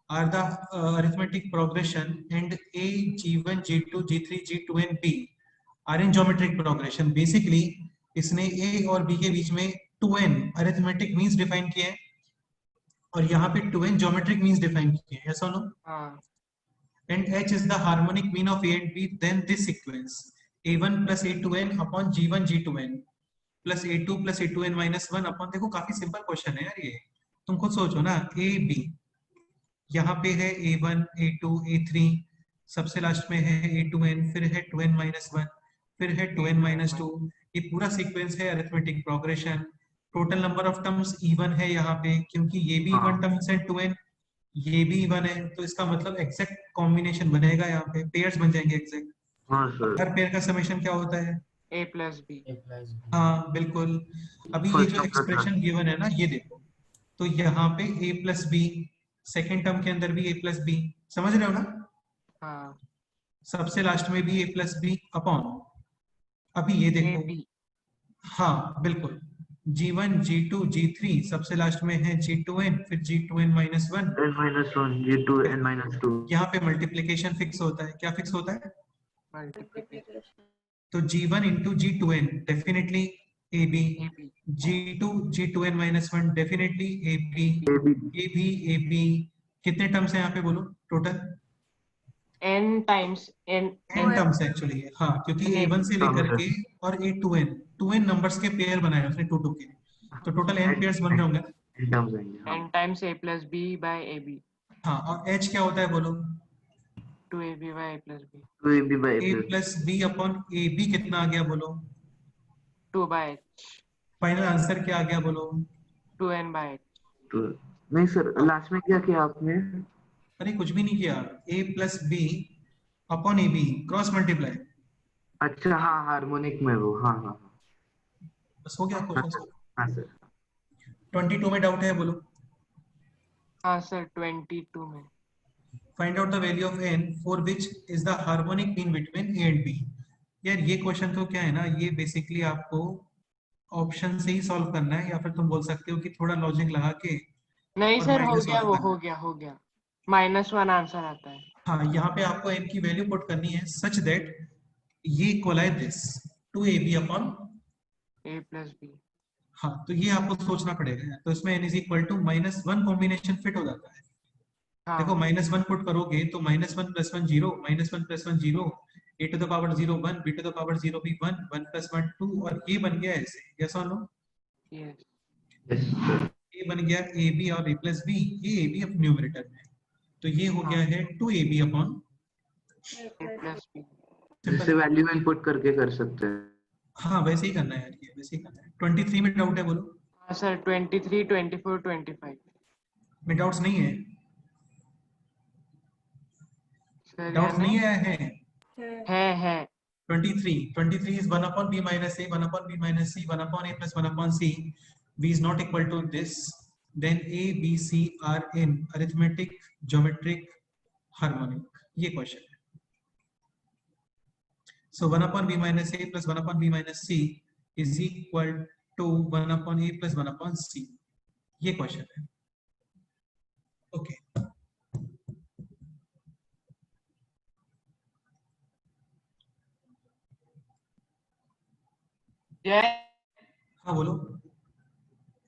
are the arithmetic progression and a g1 g2 g3 g2n b are in geometric progression। Basically इसने a और b के बीच में 2n arithmetic means डिफाइन किए हैं और यहाँ पे 2n geometric means डिफाइन किए हैं। yes or no? हाँ And h is the harmonic mean of a and b, then this sequence a1 plus a2n upon g1 g2n plus a2 plus a2n minus 1 upon, देखो काफी simple question है यार ये, तुम खुद सोचो ना। a b यहाँ पे है a1 a2 a3, सबसे लास्ट में है a2n, फिर है 2n minus 1, फिर है 2n minus 2। ये पूरा सीक्वेंस है arithmetic progression. Total number of terms even है यहाँ पे, क्योंकि ये भी इवन टर्म्स है 2n, ये भी इवन है, तो इसका मतलब एग्जैक्ट कॉम्बिनेशन बनेगा। यहाँ पे पेयर्स बन जाएंगे एग्जैक्ट। हाँ सर। हर पेयर का समेशन क्या होता है? ए प्लस बी। हाँ बिल्कुल। अभी ये First जो of the एक्सप्रेशन गिवन है ना, ये देखो, तो यहाँ पे a plus B, second term के अंदर भी a प्लस बी, समझ रहे हो ना? हाँ सबसे लास्ट में भी a प्लस बी अपॉन, अभी ये ए देखो, बी। हाँ बिल्कुल, g1 g2 g3, सबसे लास्ट में है g2n, फिर g2n minus 1, n minus 1 g2 n minus 2। यहाँ पे मल्टीप्लीकेशन फिक्स होता है। क्या फिक्स होता है? मल्टीप्लिकेशन तो g1 into g2n definitely ab, A B. g2 g2n minus 1 definitely ab, ab ab। कितने टर्म्स हैं यहाँ पे बोलो टोटल? N times N n terms actually है, हाँ, क्योंकि a1 से लेकर के और a2n, 2n नंबर्स के पेयर बनाए उसने 2 2 के, तो टोटल n पेयर्स बन रहे होंगे। n terms आएंगे। N times A plus B by A B. हाँ, और h क्या होता है बोलो? 2ab by A plus B. 2ab by a a plus plus B upon ab कितना आ गया बोलो? 2 बाय एच। फाइनल आंसर क्या आ गया बोलो? 2n by H. 2। नहीं सर, लास्ट में क्या किया आपने? अरे कुछ भी नहीं किया, a plus B upon ab cross multiply, अच्छा हाँ, हार्मोनिक में वो, हाँ हाँ बस हो गया हाँ क्वेश्चन। हाँ सर। 22 में डाउट है बोलो? हाँ सर 22 में। Find out the value of n for which is the harmonic mean between a and b। यार ये क्वेश्चन तो क्या है ना, ये बेसिकली आपको ऑप्शन से ही सॉल्व करना है, या फिर तुम बोल सकते हो कि थोड़ा लॉजिक लगा के नहीं और सर हो माइनस गया, सॉल्व वो करना है। हो गया -1 आंसर आता है। हाँ, यहाँ पे आपको n की वैल्यू पुट करनी है सच दैट ये equalize this 2ab upon, A plus B. हाँ, तो ये आपको सोचना पड़ेगा। तो इसमें n is equal to -1 combination fit हो जाता है। देखो हाँ -1 पुट करोगे तो -1 + 1 0, -1 + 1 0, a to the power 0 1, b to the power 0 भी 1, 1 + 1 2, और ये बन गया ऐसे। यस और नो? यस। Yes, sir। ये बन गया ab और a प्लस b, ये ab अब न्यूमरेटर में, तो ये हो गया है 2ab upon, A plus B. इससे वैल्यू इनपुट करके कर सकते हैं। हाँ वैसे ही करना है यार, ये वैसे ही करना है। 23 में डाउट है बोलो? हाँ सर 23 24 25। में डाउट्स नहीं है? सर डाउट्स नहीं है? है 23 is 1 upon b minus a, 1 upon b minus c, 1 upon a plus 1 upon c. b is not equal to this, then a b c are in arithmetic geometric harmonic। ये question है। so 1 upon b minus a plus 1 upon b minus c is equal to 1 upon a plus 1 upon c। ये question है। Okay जय। हाँ बोलो।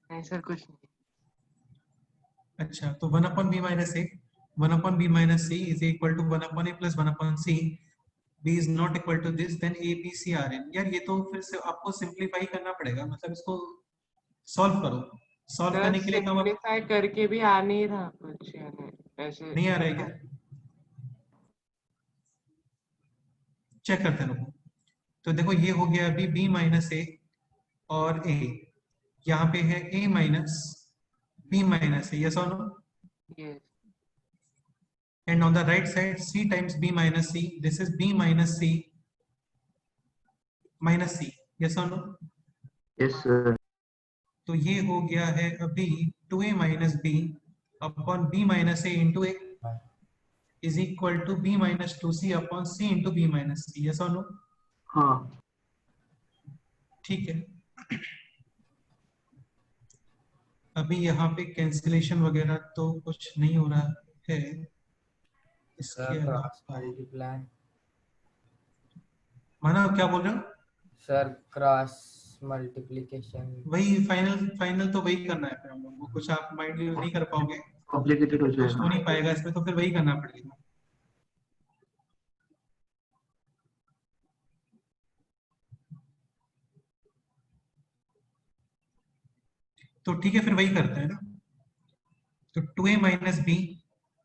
नहीं sir कुछ नहीं। अच्छा, तो 1 upon b minus a, 1 upon b minus c is equal to 1 upon a plus 1 upon c। b is not equal to this, then a b c are in। यार ये तो फिर से आपको सिंपलीफाई करना पड़ेगा, मतलब इसको सॉल्व करो। सॉल्व सर करने के लिए कम सिंपलीफाई करके भी आ नहीं रहा कुछ, यानी ऐसे नहीं आ रहा है क्या? चेक करते हैं। तो देखो ये हो गया अभी b माइनस ए और a, यहाँ पे है a minus b minus A. Yes और no? Yes. And on the right side, C times B minus C. This is B minus C minus C. Yes or no? Yes, sir. तो ये हो गया है अभी 2a minus b upon b minus a into a is equal to b minus 2c upon c into b minus c. Yes or no? हाँ. ठीक है. अभी यहाँ पे कैंसिलेशन वगैरह तो कुछ नहीं हो रहा है. इसके सर अलावा क्रॉस मल्टीप्लाई माना क्या बोल रहे हो? सर क्रॉस मल्टीप्लिकेशन वही फाइनल तो वही करना है फिर हम लोग को. कुछ आप माइंड यूज नहीं कर पाओगे, Complicated हो कुछ हो जाएगा. नहीं पाएगा इसमें, तो फिर वही करना पड़ेगा. तो ठीक है, फिर वही करते हैं ना. तो 2a minus b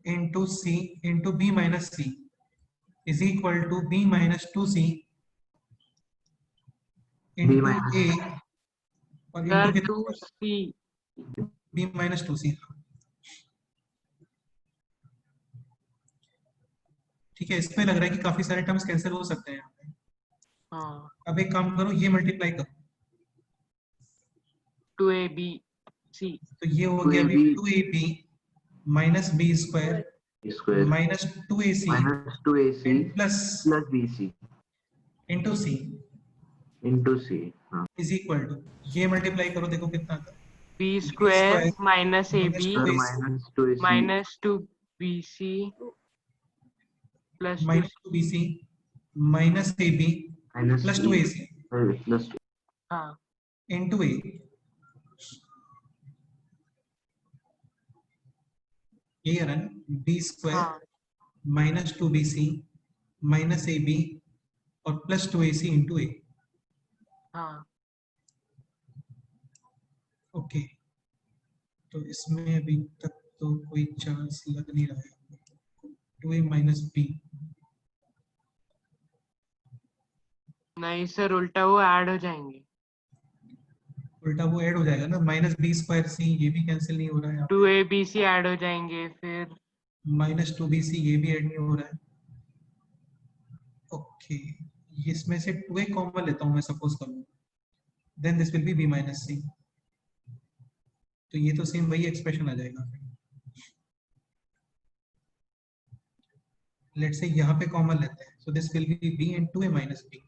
into c into b minus c is equal to b minus 2c into minus. a और Sir, into 2c. b minus 2c. ठीक है, इसमें लग रहा है कि काफी सारे टर्म्स कैंसिल हो सकते हैं यहाँ पे. हाँ. अब एक काम करो, ये मल्टीप्लाई करो. 2abc. तो ये हो गया अभी 2ab minus b square Square minus 2ac minus 2ac plus plus bc into c into c. हाँ. is equal to, ये मल्टीप्लाई करो, देखो कितना आता है. b square square minus ab minus Sir, 2ac minus 2ac minus 2bc plus minus 2bc minus ab minus plus b 2ac plus 2. हाँ. into a. Here and b square हाँ. minus 2bc minus ab और plus 2ac into a. हाँ. Okay, तो इसमें अभी तक तो कोई चांस लग नहीं रहा है. 2a minus b. नहीं सर, उल्टा वो ऐड हो जाएंगे. उल्टा वो ऐड हो जाएगा ना. माइनस बी स्क्वायर सी, ये भी कैंसिल नहीं हो रहा है. 2abc ऐड हो जाएंगे, फिर माइनस 2bc, ये भी ऐड नहीं हो रहा है. ओके, इसमें से 2a कॉमन लेता हूं मैं, सपोज करूं, then this will be b minus C. तो ये तो सेम वही एक्सप्रेशन आ जाएगा. लेट्स से यहाँ पे कॉमन लेते हैं, so this will be b and 2a minus b,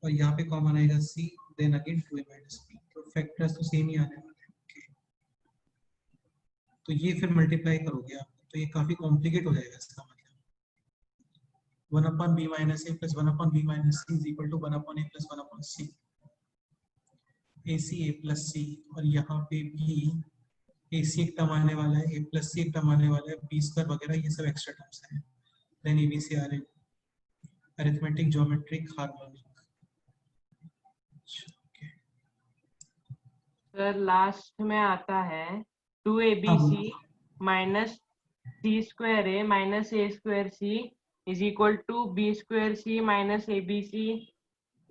और यहाँ पे कॉमन आएगा c, then again 2a minus b. तो फैक्टर्स तो सेम ही आने वाले हैं. ओके, तो ये फिर मल्टीप्लाई करोगे आप, तो ये काफी कॉम्प्लिकेट हो जाएगा. इसका मतलब 1 upon b minus a plus 1 upon b minus c is equal to 1 upon a plus 1 upon c. ac a plus c, और यहाँ पे भी ac एक टर्म आने वाला है, a plus c एक टर्म आने वाला है, b स्क्वायर वगैरह ये सब एक्स्ट्रा टर्म्स हैं. देन abc आ रहे, arithmetic, geometric, harmonic. Sir last में आता है 2abc minus c square a minus a square c is equal to b square c minus abc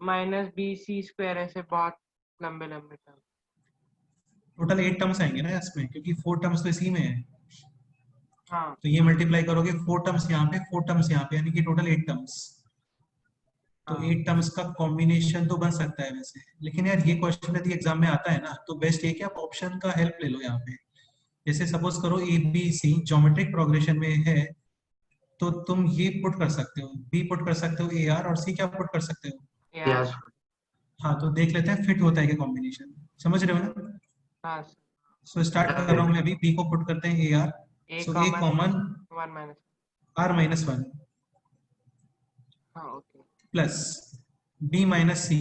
minus bc square. ऐसे बहुत लंबे लंबे टर्म. टोटल 8 टर्म्स आएंगे ना इसमें, क्योंकि 4 टर्म्स तो इसी में है. हाँ. तो ये मल्टीप्लाई करोगे, 4 टर्म्स यहाँ पे, 4 टर्म्स यहाँ पे, यानी कि टोटल 8 टर्म्स. तो 8 टर्म्स का कॉम्बिनेशन तो बन सकता है वैसे, लेकिन यार ये क्वेश्चन यदि एग्जाम में आता है ना, तो बेस्ट है कि आप ऑप्शन का हेल्प ले लो यहाँ पे. जैसे सपोज करो A B C geometric progression में है, तो तुम ये पुट कर सकते हो, बी पुट कर सकते हो ए आर, और सी क्या पुट कर सकते हो. Yes. हाँ, तो देख लेते हैं फिट होता है क्या कॉम्बिनेशन. समझ रहे हो ना. हाँ. सो स्टार्ट कर रहा हूँ मैं अभी. बी को पुट करते हैं A R, a so A common 1 minus. R minus 1 हाँ. Okay. Plus B minus C,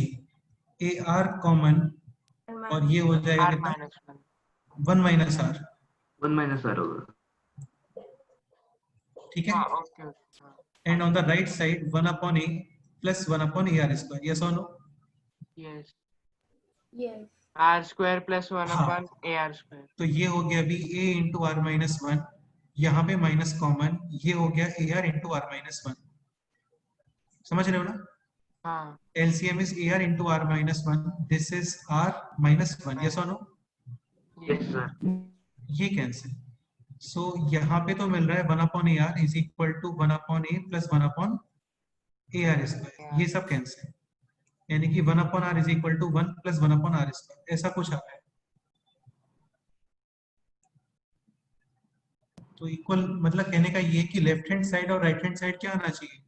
A R common, और ये हो जाएगा r कितना, minus 1. 1 minus R. 1 minus r होगा. ठीक है. हाँ. ओके. हाँ. And on the right side 1 upon A plus 1 upon A R square. Yes और no. Yes. Yes. r square plus 1 हाँ. upon ar square. तो ये हो गया अभी a इंटू आर माइनस 1, यहाँ पे माइनस कॉमन, ये हो गया A R into R minus 1. समझ रहे हो ना. हाँ. LCM is AR into R minus 1. This is R minus 1. Yes or no? Yes, sir. ये कैंसिल. सो यहाँ पे तो मिल रहा है 1/AR is equal to 1/A plus 1/AR square, ये सब कैंसिल, यानी कि 1/R is equal to 1 plus 1/R square, ऐसा कुछ आ रहा है। तो इक्वल मतलब कहने का ये कि लेफ्ट हैंड साइड और राइट हैंड साइड क्या आना चाहिए,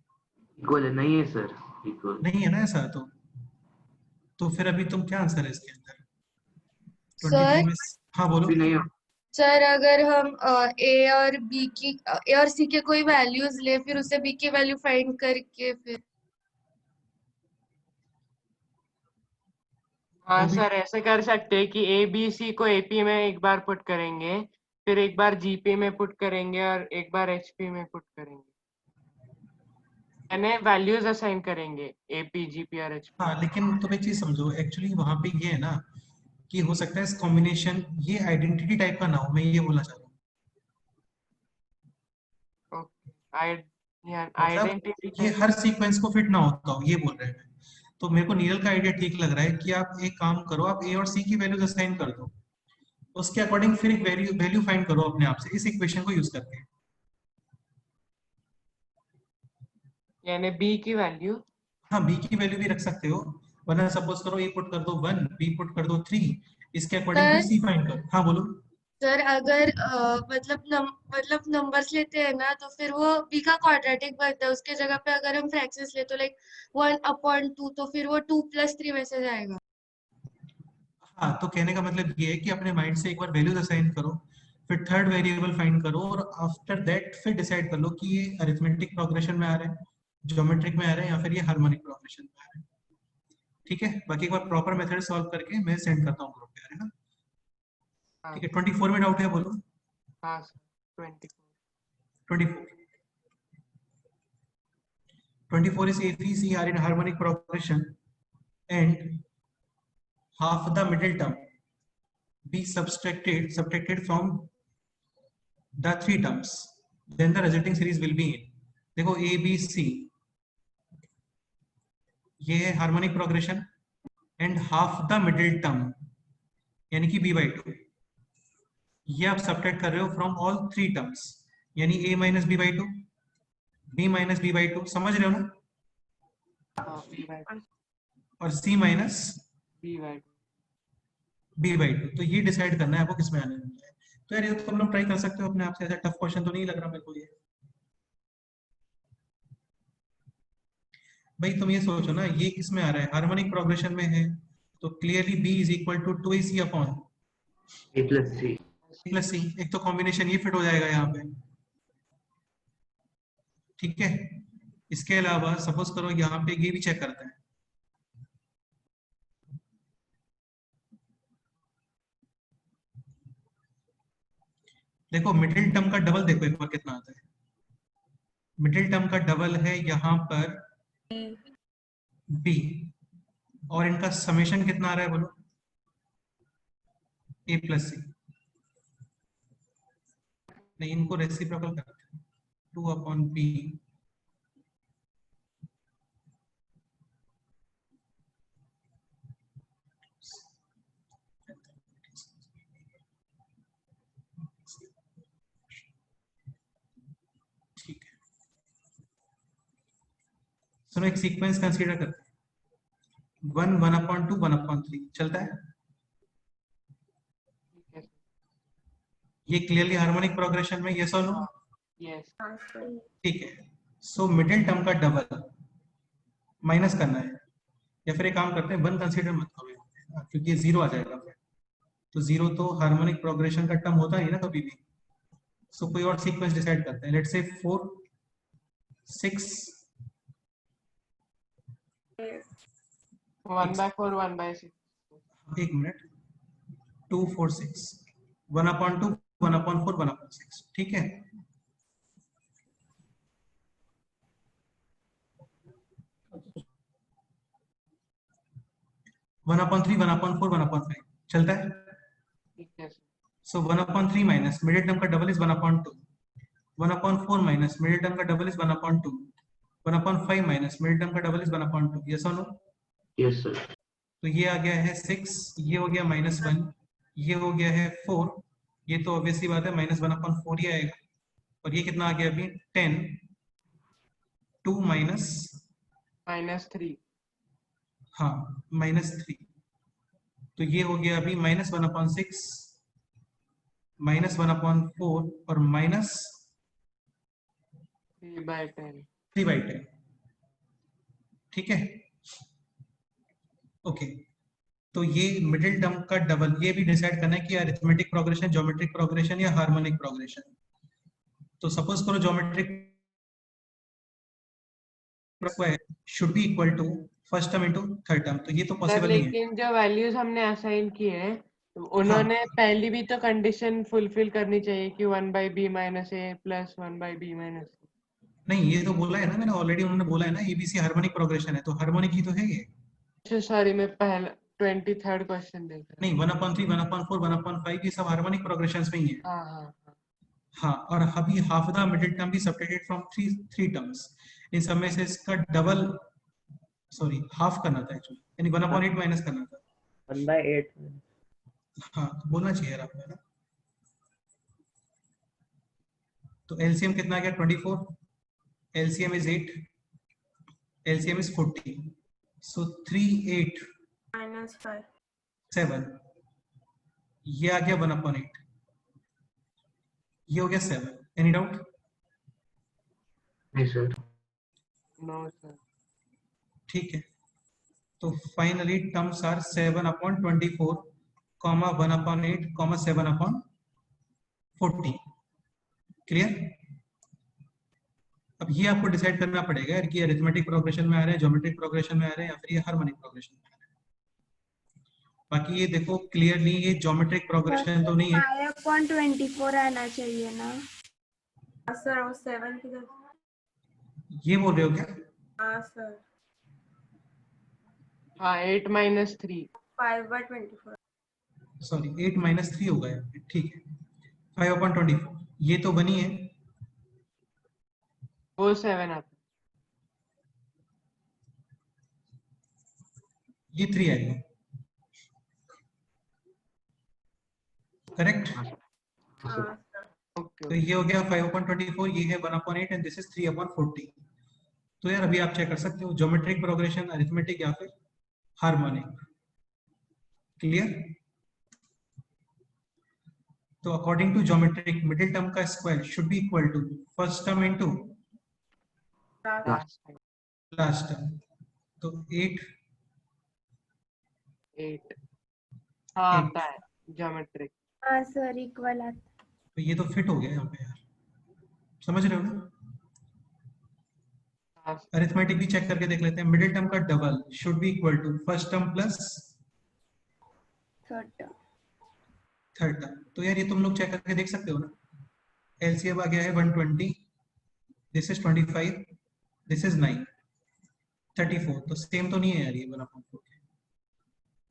इक्वल है, नहीं है सर, इक्वल नहीं है ना ऐसा, तो फिर अभी तुम क्या आंसर है इसके अंदर? 23 सर में, हाँ बोलो। भी नहीं है। सर अगर हम ए और बी की ए और सी के कोई वैल्यूज ले, फिर उसे बी की वैल्यू फाइंड करके फिर हाँ वो भी सर, ऐसे कर सकते हैं कि ए बी सी को एपी में एक बार पुट करेंगे, फिर एक बार जीपी में पुट करेंगे और एक बार एचपी में पुट करेंगे, यानी वैल्यूज असाइन करेंगे एपी जीपी और एचपी। हाँ, लेकिन तुम एक चीज समझो, एक्चुअली वहां पे ये है ना कि हो सकता है इस कॉम्बिनेशन ये आइडेंटिटी टाइप का ना हो, मैं ये बोलना चाह रहा हूँ। मतलब आइडेंटिटी ये हर सीक्वेंस को फिट ना होता हो, ये बोल रहे हैं। तो मेरे को नीरल का आइडिया ठीक लग रहा है कि आप एक काम करो, आप ए और सी की वैल्यूज असाइन कर दो, उसके अकॉर्डिंग फिर एक वैल्यू फाइंड करो अपने आप से इस इक्वेशन को यूज करके। यानी बी की वैल्यू, हाँ, बी की वैल्यू भी रख सकते हो, वरना सपोज करो ए पुट कर दो 1, बी पुट कर दो 3, इसके अकॉर्डिंग फिर सर सी फाइंड करो। हाँ बोलो। सर अगर मतलब नंबर्स लेते हैं ना, तो फिर वो बी का क्वाड्रेटिक बनता है, उसके जगह पे अगर हम फ्रैक्शंस ले तो लाइक 1/2, तो फिर वो 2 + 3 वैसे जाएगा। हाँ, तो कहने का मतलब ये है कि अपने माइंड से एक बार वैल्यूज असाइन करो, फिर थर्ड वेरिएबल फाइंड करो, और आफ्टर दैट फिर डिसाइड कर लो कि ये अरिथमेटिक प्रोग्रेशन में आ रहा है, ज्योमेट्रिक में आ रहा है, या फिर ये हार्मोनिक प्रोग्रेशन में आ रहा है। ठीक है, बाकी एक बार प्रॉपर मेथड सॉल्व करके मैं सेंड करता हूँ ग्रुप पे, है ना? हाँ ठीक है, 24 में डाउट है, बोलो। हाँ sir, 24। 24 is A, B, C are in harmonic progression and half the middle term be subtracted from the three terms, then the resulting series will be in, देखो A B C ये है harmonic progression, and half the middle term यानी कि b/2, ये आप subtract कर रहे हो फ्रॉम ऑल थ्री टर्म्स, यानी a minus b/2, b minus b/2, समझ रहे हो ना? हाँ, b/2, और c माइनस b/2। b/2, तो ये डिसाइड करना है आपको किस में आने वाला है। तो यार ये तो तुम लोग ट्राई कर सकते हो अपने आप से, ऐसा टफ क्वेश्चन तो नहीं लग रहा मेरे को ये। भाई तुम ये सोचो ना, ये किस में आ रहा है, हार्मोनिक प्रोग्रेशन में है, तो clearly b is equal to 2ac upon A plus C। Plus C, एक तो कॉम्बिनेशन ये फिट हो जाएगा यहाँ पे। ठीक है, इसके अलावा सपोज करो यहाँ पे ये भी चेक करते हैं, देखो मिडिल टर्म का डबल देखो एक बार कितना आता है, मिडिल टर्म का डबल है यहाँ पर b, और इनका समेशन कितना आ रहा है बोलो, a प्लस सी, नहीं इनको रेसिप्रोकल करते हैं, 2/b ठीक है, सुनो एक सीक्वेंस कंसीडर करते हैं, 1 1/2 1/3 चलता है, ये क्लियरली हार्मोनिक प्रोग्रेशन में, यस और नो? यस। ठीक है, सो मिडिल टर्म का डबल माइनस करना है, या फिर एक काम करते हैं 1 कंसीडर मत करो यहाँ पे, क्योंकि 0 आ जाएगा फिर, तो 0 तो हार्मोनिक प्रोग्रेशन का टर्म होता नहीं ना कभी भी। सो कोई और सीक्वेंस डिसाइड करते हैं, लेट्स से 4 6 1/4 1/6। एक मिनट, 2 4 6 1/2 1/4 1/6, ठीक है। वन अपॉन 3 1/4 1/5 चलता है। ठीक है sir. So 1/3 minus middle term का double is 1/2, 1/4 minus middle term का double is 1/2, 1/5 minus middle term का डबल इज 1/2, यस और नो? Yes sir. तो ये आ गया है 6, ये हो गया -1, ये हो गया है 4, ये तो ऑब्वियसली बात है -1/4 ही आएगा। और ये कितना आ गया अभी 10 2 माइनस -3। हाँ -3, तो ये हो गया अभी -1/6 -1/4 और -3/10। -3/10। ठीक है, ओके। तो ये मिडिल टर्म का डबल, ये भी डिसाइड करना है कि अरिथमेटिक प्रोग्रेशन, ज्योमेट्रिक प्रोग्रेशन या हार्मोनिक प्रोग्रेशन। तो सपोज करो geometric should be equal to first term into third term, तो ये तो सर पॉसिबल नहीं है। लेकिन जो वैल्यूज हमने असाइन की है उन्होंने पहली भी तो कंडीशन फुलफिल करनी चाहिए कि 1/b - a plus 1/b - a। नहीं, ये तो बोला है ना मैंने ऑलरेडी, उन्होंने बोला है ना एबीसी हार्मोनिक प्रोग्रेशन है, तो हार्मोनिक ही तो है ये। सॉरी मैं पहला 23rd क्वेश्चन देख रहा नहीं 1/3 1/4 1/5 ये सब हार्मोनिक प्रोग्रेशंस में ही है। हूँ। हाँ हाँ हाँ। हाँ, और अभी हाफ द मिडिल टर्म भी सब्ट्रैक्टेड फ्रॉम थ्री टर्म्स, इन सब में से इसका डबल, सॉरी हाफ करना था एक्चुअली, यानी 1/8 माइनस करना था। 1/8। हाँ, तो बोलना चाहिए यार आपको, है ना। तो एलसीएम कितना आ गया 24, एलसीएम इज 8, एलसीएम इज 40, सो 3 8 -5 7, ये आ गया 1/8, ये हो गया 7। Any doubt? नहीं सर। No sir. ठीक है, तो फाइनली टर्म्स आर 7/24, 1/8, 7/40। क्लियर? अब ये आपको डिसाइड करना पड़ेगा यार कि अरिथमेटिक प्रोग्रेशन में आ रहे हैं, ज्योमेट्रिक प्रोग्रेशन में आ रहे हैं, या फिर ये हार्मोनिक प्रोग्रेशन में आ रहे हैं। बाकी ये देखो क्लियरली ये ज्योमेट्रिक प्रोग्रेशन तो नहीं है। 5/24 आना चाहिए ना। सर वो 7 किधर? ये बोल रहे हो क्या? हाँ सर, हाँ 8 - 3। 5/24। सॉरी 8 - 3 होगा यार, ठीक है। 5/24 ये तो बनी है, वो 7 आता ये 3 आएगा, करेक्ट। हाँ सर। है। ओके तो ये हो गया 5/24, ये है 1/8 एंड दिस इज 3/40। तो यार अभी आप चेक कर सकते हो ज्योमेट्रिक प्रोग्रेशन, अरिथमेटिक या फिर हार्मोनिक। क्लियर? तो according to geometric middle term का square should be equal to first term into last last term. तो 8 8। हाँ आता है ज्योमेट्रिक। हाँ सर, इक्वल आता। तो ये तो फिट हो गया यहाँ पे यार, समझ रहे हो ना। हाँ अरिथमेटिक भी चेक करके देख लेते हैं। मिडिल टर्म का double should be equal to first term plus third term. Third term. तो यार ये तुम लोग चेक करके देख सकते हो ना। एलसीएम आ गया है 120, दिस इज 25, दिस इज 9, 34, तो सेम तो नहीं है यार ये 1/4।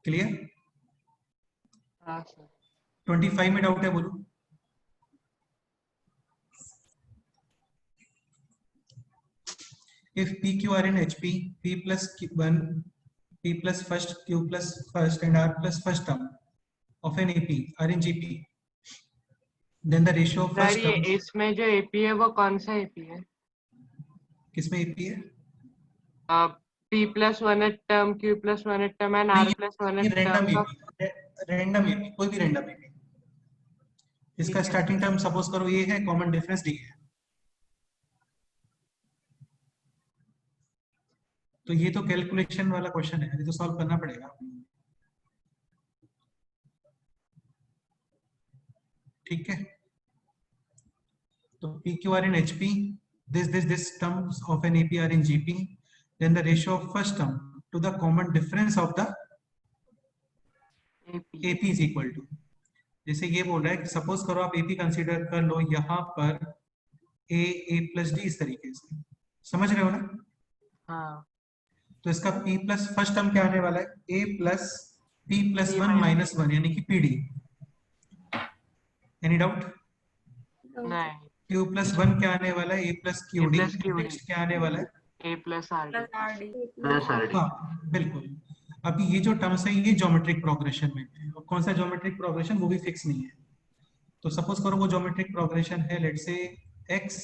क्लियर? हाँ सर। 25 में डाउट है बोलो। If P, Q are in HP, P plus Q1, P plus first, Q plus first, and R plus first term of an AP are in GP, then the ratio of sir first ये term, इसमें जो AP है वो कौन सा AP है? किसमें AP है? P + 1 term, Q + 1 term and R + 1 ये टर्म रैंडम का। AP, रैंडम AP, कोई भी रैंडम AP। इसका स्टार्टिंग टर्म सपोज करो ये है, कॉमन डिफरेंस D है, तो ये तो कैलकुलेशन वाला क्वेश्चन है, ये तो सॉल्व करना पड़ेगा। ठीक है, तो PQ are in HP, this terms of an AP are in GP, then the ratio of first term to the common difference of the AP is equal to, जैसे ये बोल रहा है कि सपोज करो आप AP कंसीडर कर लो यहाँ पर A plus D इस तरीके से, समझ रहे हो ना। हाँ तो इसका P प्लस फर्स्ट टर्म क्या आने वाला है, A plus P plus 1 minus 1 यानी कि PD। Any doubt? नहीं। Q प्लस 1 क्या आने वाला है, A plus QD, plus QD। Next क्या आने वाला है, A + RD। Plus RD। हाँ बिल्कुल। अभी ये जो टर्म्स है ये ज्योमेट्रिक प्रोग्रेशन में है, और कौन सा ज्योमेट्रिक प्रोग्रेशन वो भी फिक्स नहीं है। तो सपोज करो वो ज्योमेट्रिक प्रोग्रेशन है, लेट्स से x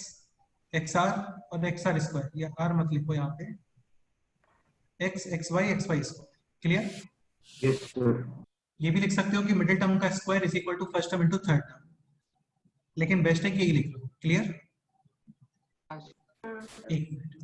xr और xr स्क्वायर, या r मत लिखो यहाँ पे, x xy xy स्क्वायर। क्लियर? Yes, sir. ये भी लिख सकते हो कि मिडिल टर्म का square is equal to first term into third term, लेकिन बेस्ट है कि यही लिख लो। क्लियर? एक minute,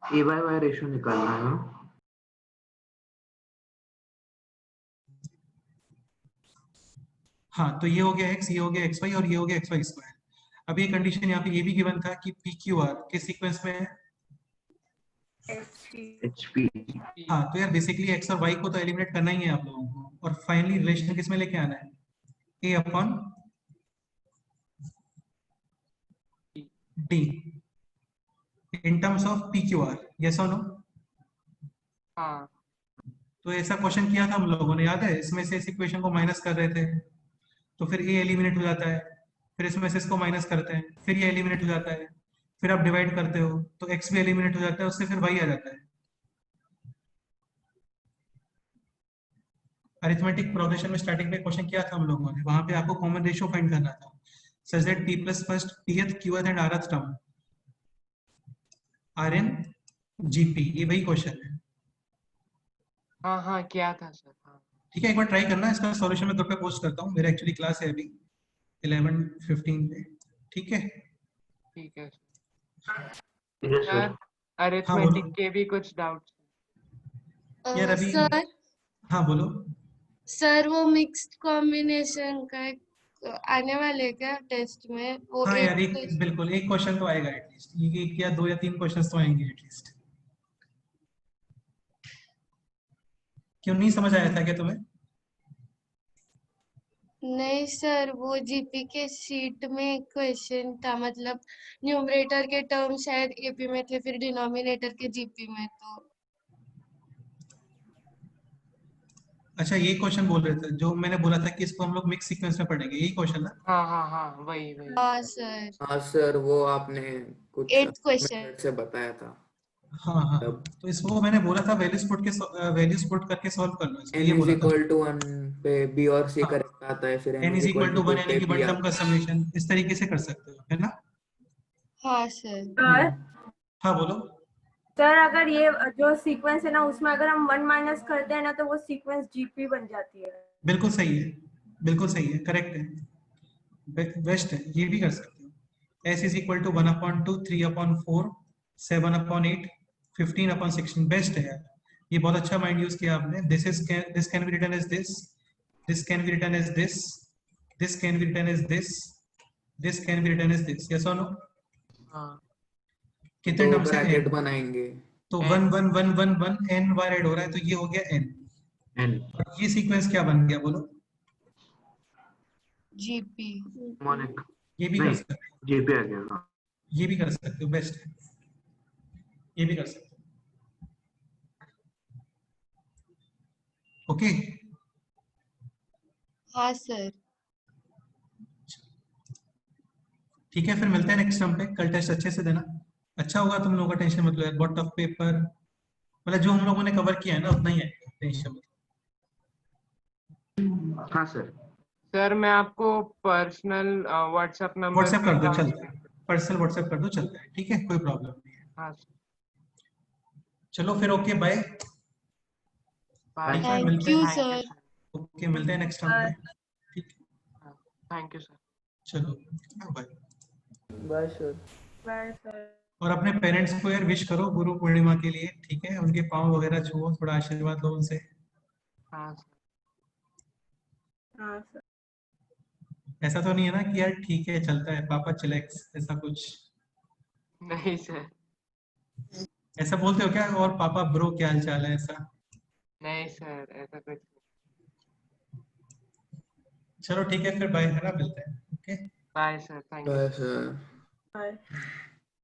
A by Y ratio निकालना है ना? हाँ, तो ये हो गया x, ये हो गया xy और ये हो गया xy स्क्वायर। अब ये कंडीशन यहाँ पे ये भी गिवन था कि PQR किस सीक्वेंस में है। HP. हाँ, तो यार बेसिकली x और y को तो एलिमिनेट करना ही है आप लोगों को, और फाइनली रिलेशन किस में लेके आना है, a upon d in terms of PQR। Yes और नो? हाँ तो ऐसा क्वेश्चन किया था हम लोगों ने, याद है? इसमें से इस इक्वेशन को माइनस कर रहे थे, तो फिर a एलिमिनेट हो जाता है, फिर इसमें से इसको माइनस करते हैं, फिर ये एलिमिनेट हो जाता है, फिर आप डिवाइड करते हो तो x भी एलिमिनेट हो जाता है, उससे फिर y आ जाता है। अरिथमेटिक प्रोग्रेशन में स्टार्टिंग में क्वेश्चन किया था हम लोगों ने, वहां पे आपको कॉमन रेशियो फाइंड करना था, such that p plus first pth qth and rth term are in gp। ये वही क्वेश्चन है, हाँ हाँ किया था सर। हाँ ठीक है? एक बार ट्राई करना, इसका सॉल्यूशन मैं ग्रुप पे पोस्ट करता हूँ, मेरा एक्चुअली क्लास है अभी 11:15 पे, ठीक है? ठीक है Yes, sir. सर। अरिथमेटिक के भी कुछ डाउट्स। यार अभी, सर हाँ बोलो। सर वो मिक्स्ड कॉम्बिनेशन का एक आने वाले हैं क्या टेस्ट में? वो हाँ यार, एक एक बिल्कुल एक क्वेश्चन तो आएगा एटलीस्ट, ये एक या दो या तीन क्वेश्चन तो आएंगे एटलीस्ट। क्यों, नहीं समझ आया था क्या तुम्हें? नहीं सर, वो जीपी के शीट में क्वेश्चन था, मतलब न्यूमरेटर के टर्म शायद एपी में थे, फिर डिनोमिनेटर के जीपी में। तो अच्छा, ये क्वेश्चन बोल रहे थे जो मैंने बोला था कि इसको हम लोग मिक्स सीक्वेंस में पढ़ेंगे, यही क्वेश्चन ना? हाँ हाँ हाँ वही वही। हाँ सर, हाँ सर, वो आपने कुछ 8th क्वेश्चन। मेथड से बताया था। हाँ हाँ, तब तो इसको मैंने बोला था वैल्यूज पुट करके सॉल्व कर लो इसको, n ये इज बोला था। इक्वल टू 1 पे b और c हाँ, करेक्ट आता है, फिर n n is is equal equal to to 1 2 यानी पे कि b वन टर्म का आता है। समेशन, इस तरीके से कर सकते हो, है ना? हाँ सर। सर हाँ बोलो। सर अगर ये जो सीक्वेंस है ना, उसमें अगर हम 1 माइनस करते हैं ना, तो वो सीक्वेंस जीपी बन जाती है। बिल्कुल सही है, बिल्कुल सही है, करेक्ट है, बेस्ट है, ये भी कर सकते हो। s is equal to 1/2, 3/4, 7/8, 15/16, best है यार, ये बहुत अच्छा माइंड यूज किया आपने। This can be written as this can be written as this can be written as this can be written as this. Yes और नो? हाँ कितने तो टर्म्स है? ब्रैकेट n, बनाएंगे। तो n 1 1 1 1 1 n बार ऐड हो रहा है, तो ये हो गया n। N. और ये सीक्वेंस क्या बन गया बोलो? जीपी। Monic. ये भी कर नहीं, सकते हो, JP आ गया ना? ये भी कर सकते हो, बेस्ट है, ये भी कर सकते हो। ओके, हाँ सर। ठीक है, फिर मिलते हैं नेक्स्ट टर्म पे। कल टेस्ट अच्छे से देना, अच्छा होगा, तुम लोगों का टेंशन मतलब यार, बहुत टफ पेपर, मतलब जो हम लोगों ने कवर किया है ना उतना ही आएगा, टेंशन मत। हाँ सर। सर मैं आपको पर्सनल व्हाट्सएप नंबर व्हाट्सएप कर दो, भेजता हूँ। चलता है, पर्सनल व्हाट्सएप कर दो, चलता है, ठीक है, कोई प्रॉब्लम नहीं है। हाँ चलो फिर, ओके बाय, बाय। ठीक है, थैंक मिलते यू हैं, सर। ओके मिलते हैं नेक्स्ट टर्म पे, ठीक है, थैंक यू सर। चलो bye. Bye sir. Bye sir. और अपने पेरेंट्स को यार विश करो गुरु पूर्णिमा के लिए, ठीक है, उनके पाँव वगैरह छुओ, थोड़ा आशीर्वाद लो उनसे। हाँ हाँ सर। ऐसा तो नहीं है ना कि यार ठीक है चलता है पापा चिलेक्स, ऐसा कुछ नहीं सर, ऐसा बोलते हो क्या? और पापा ब्रो क्या हाल चाल है, ऐसा? नहीं सर ऐसा कुछ। चलो ठीक है फिर, बाय, है ना, मिलते हैं, okay. Bye sir, thank you. Bye sir. Bye.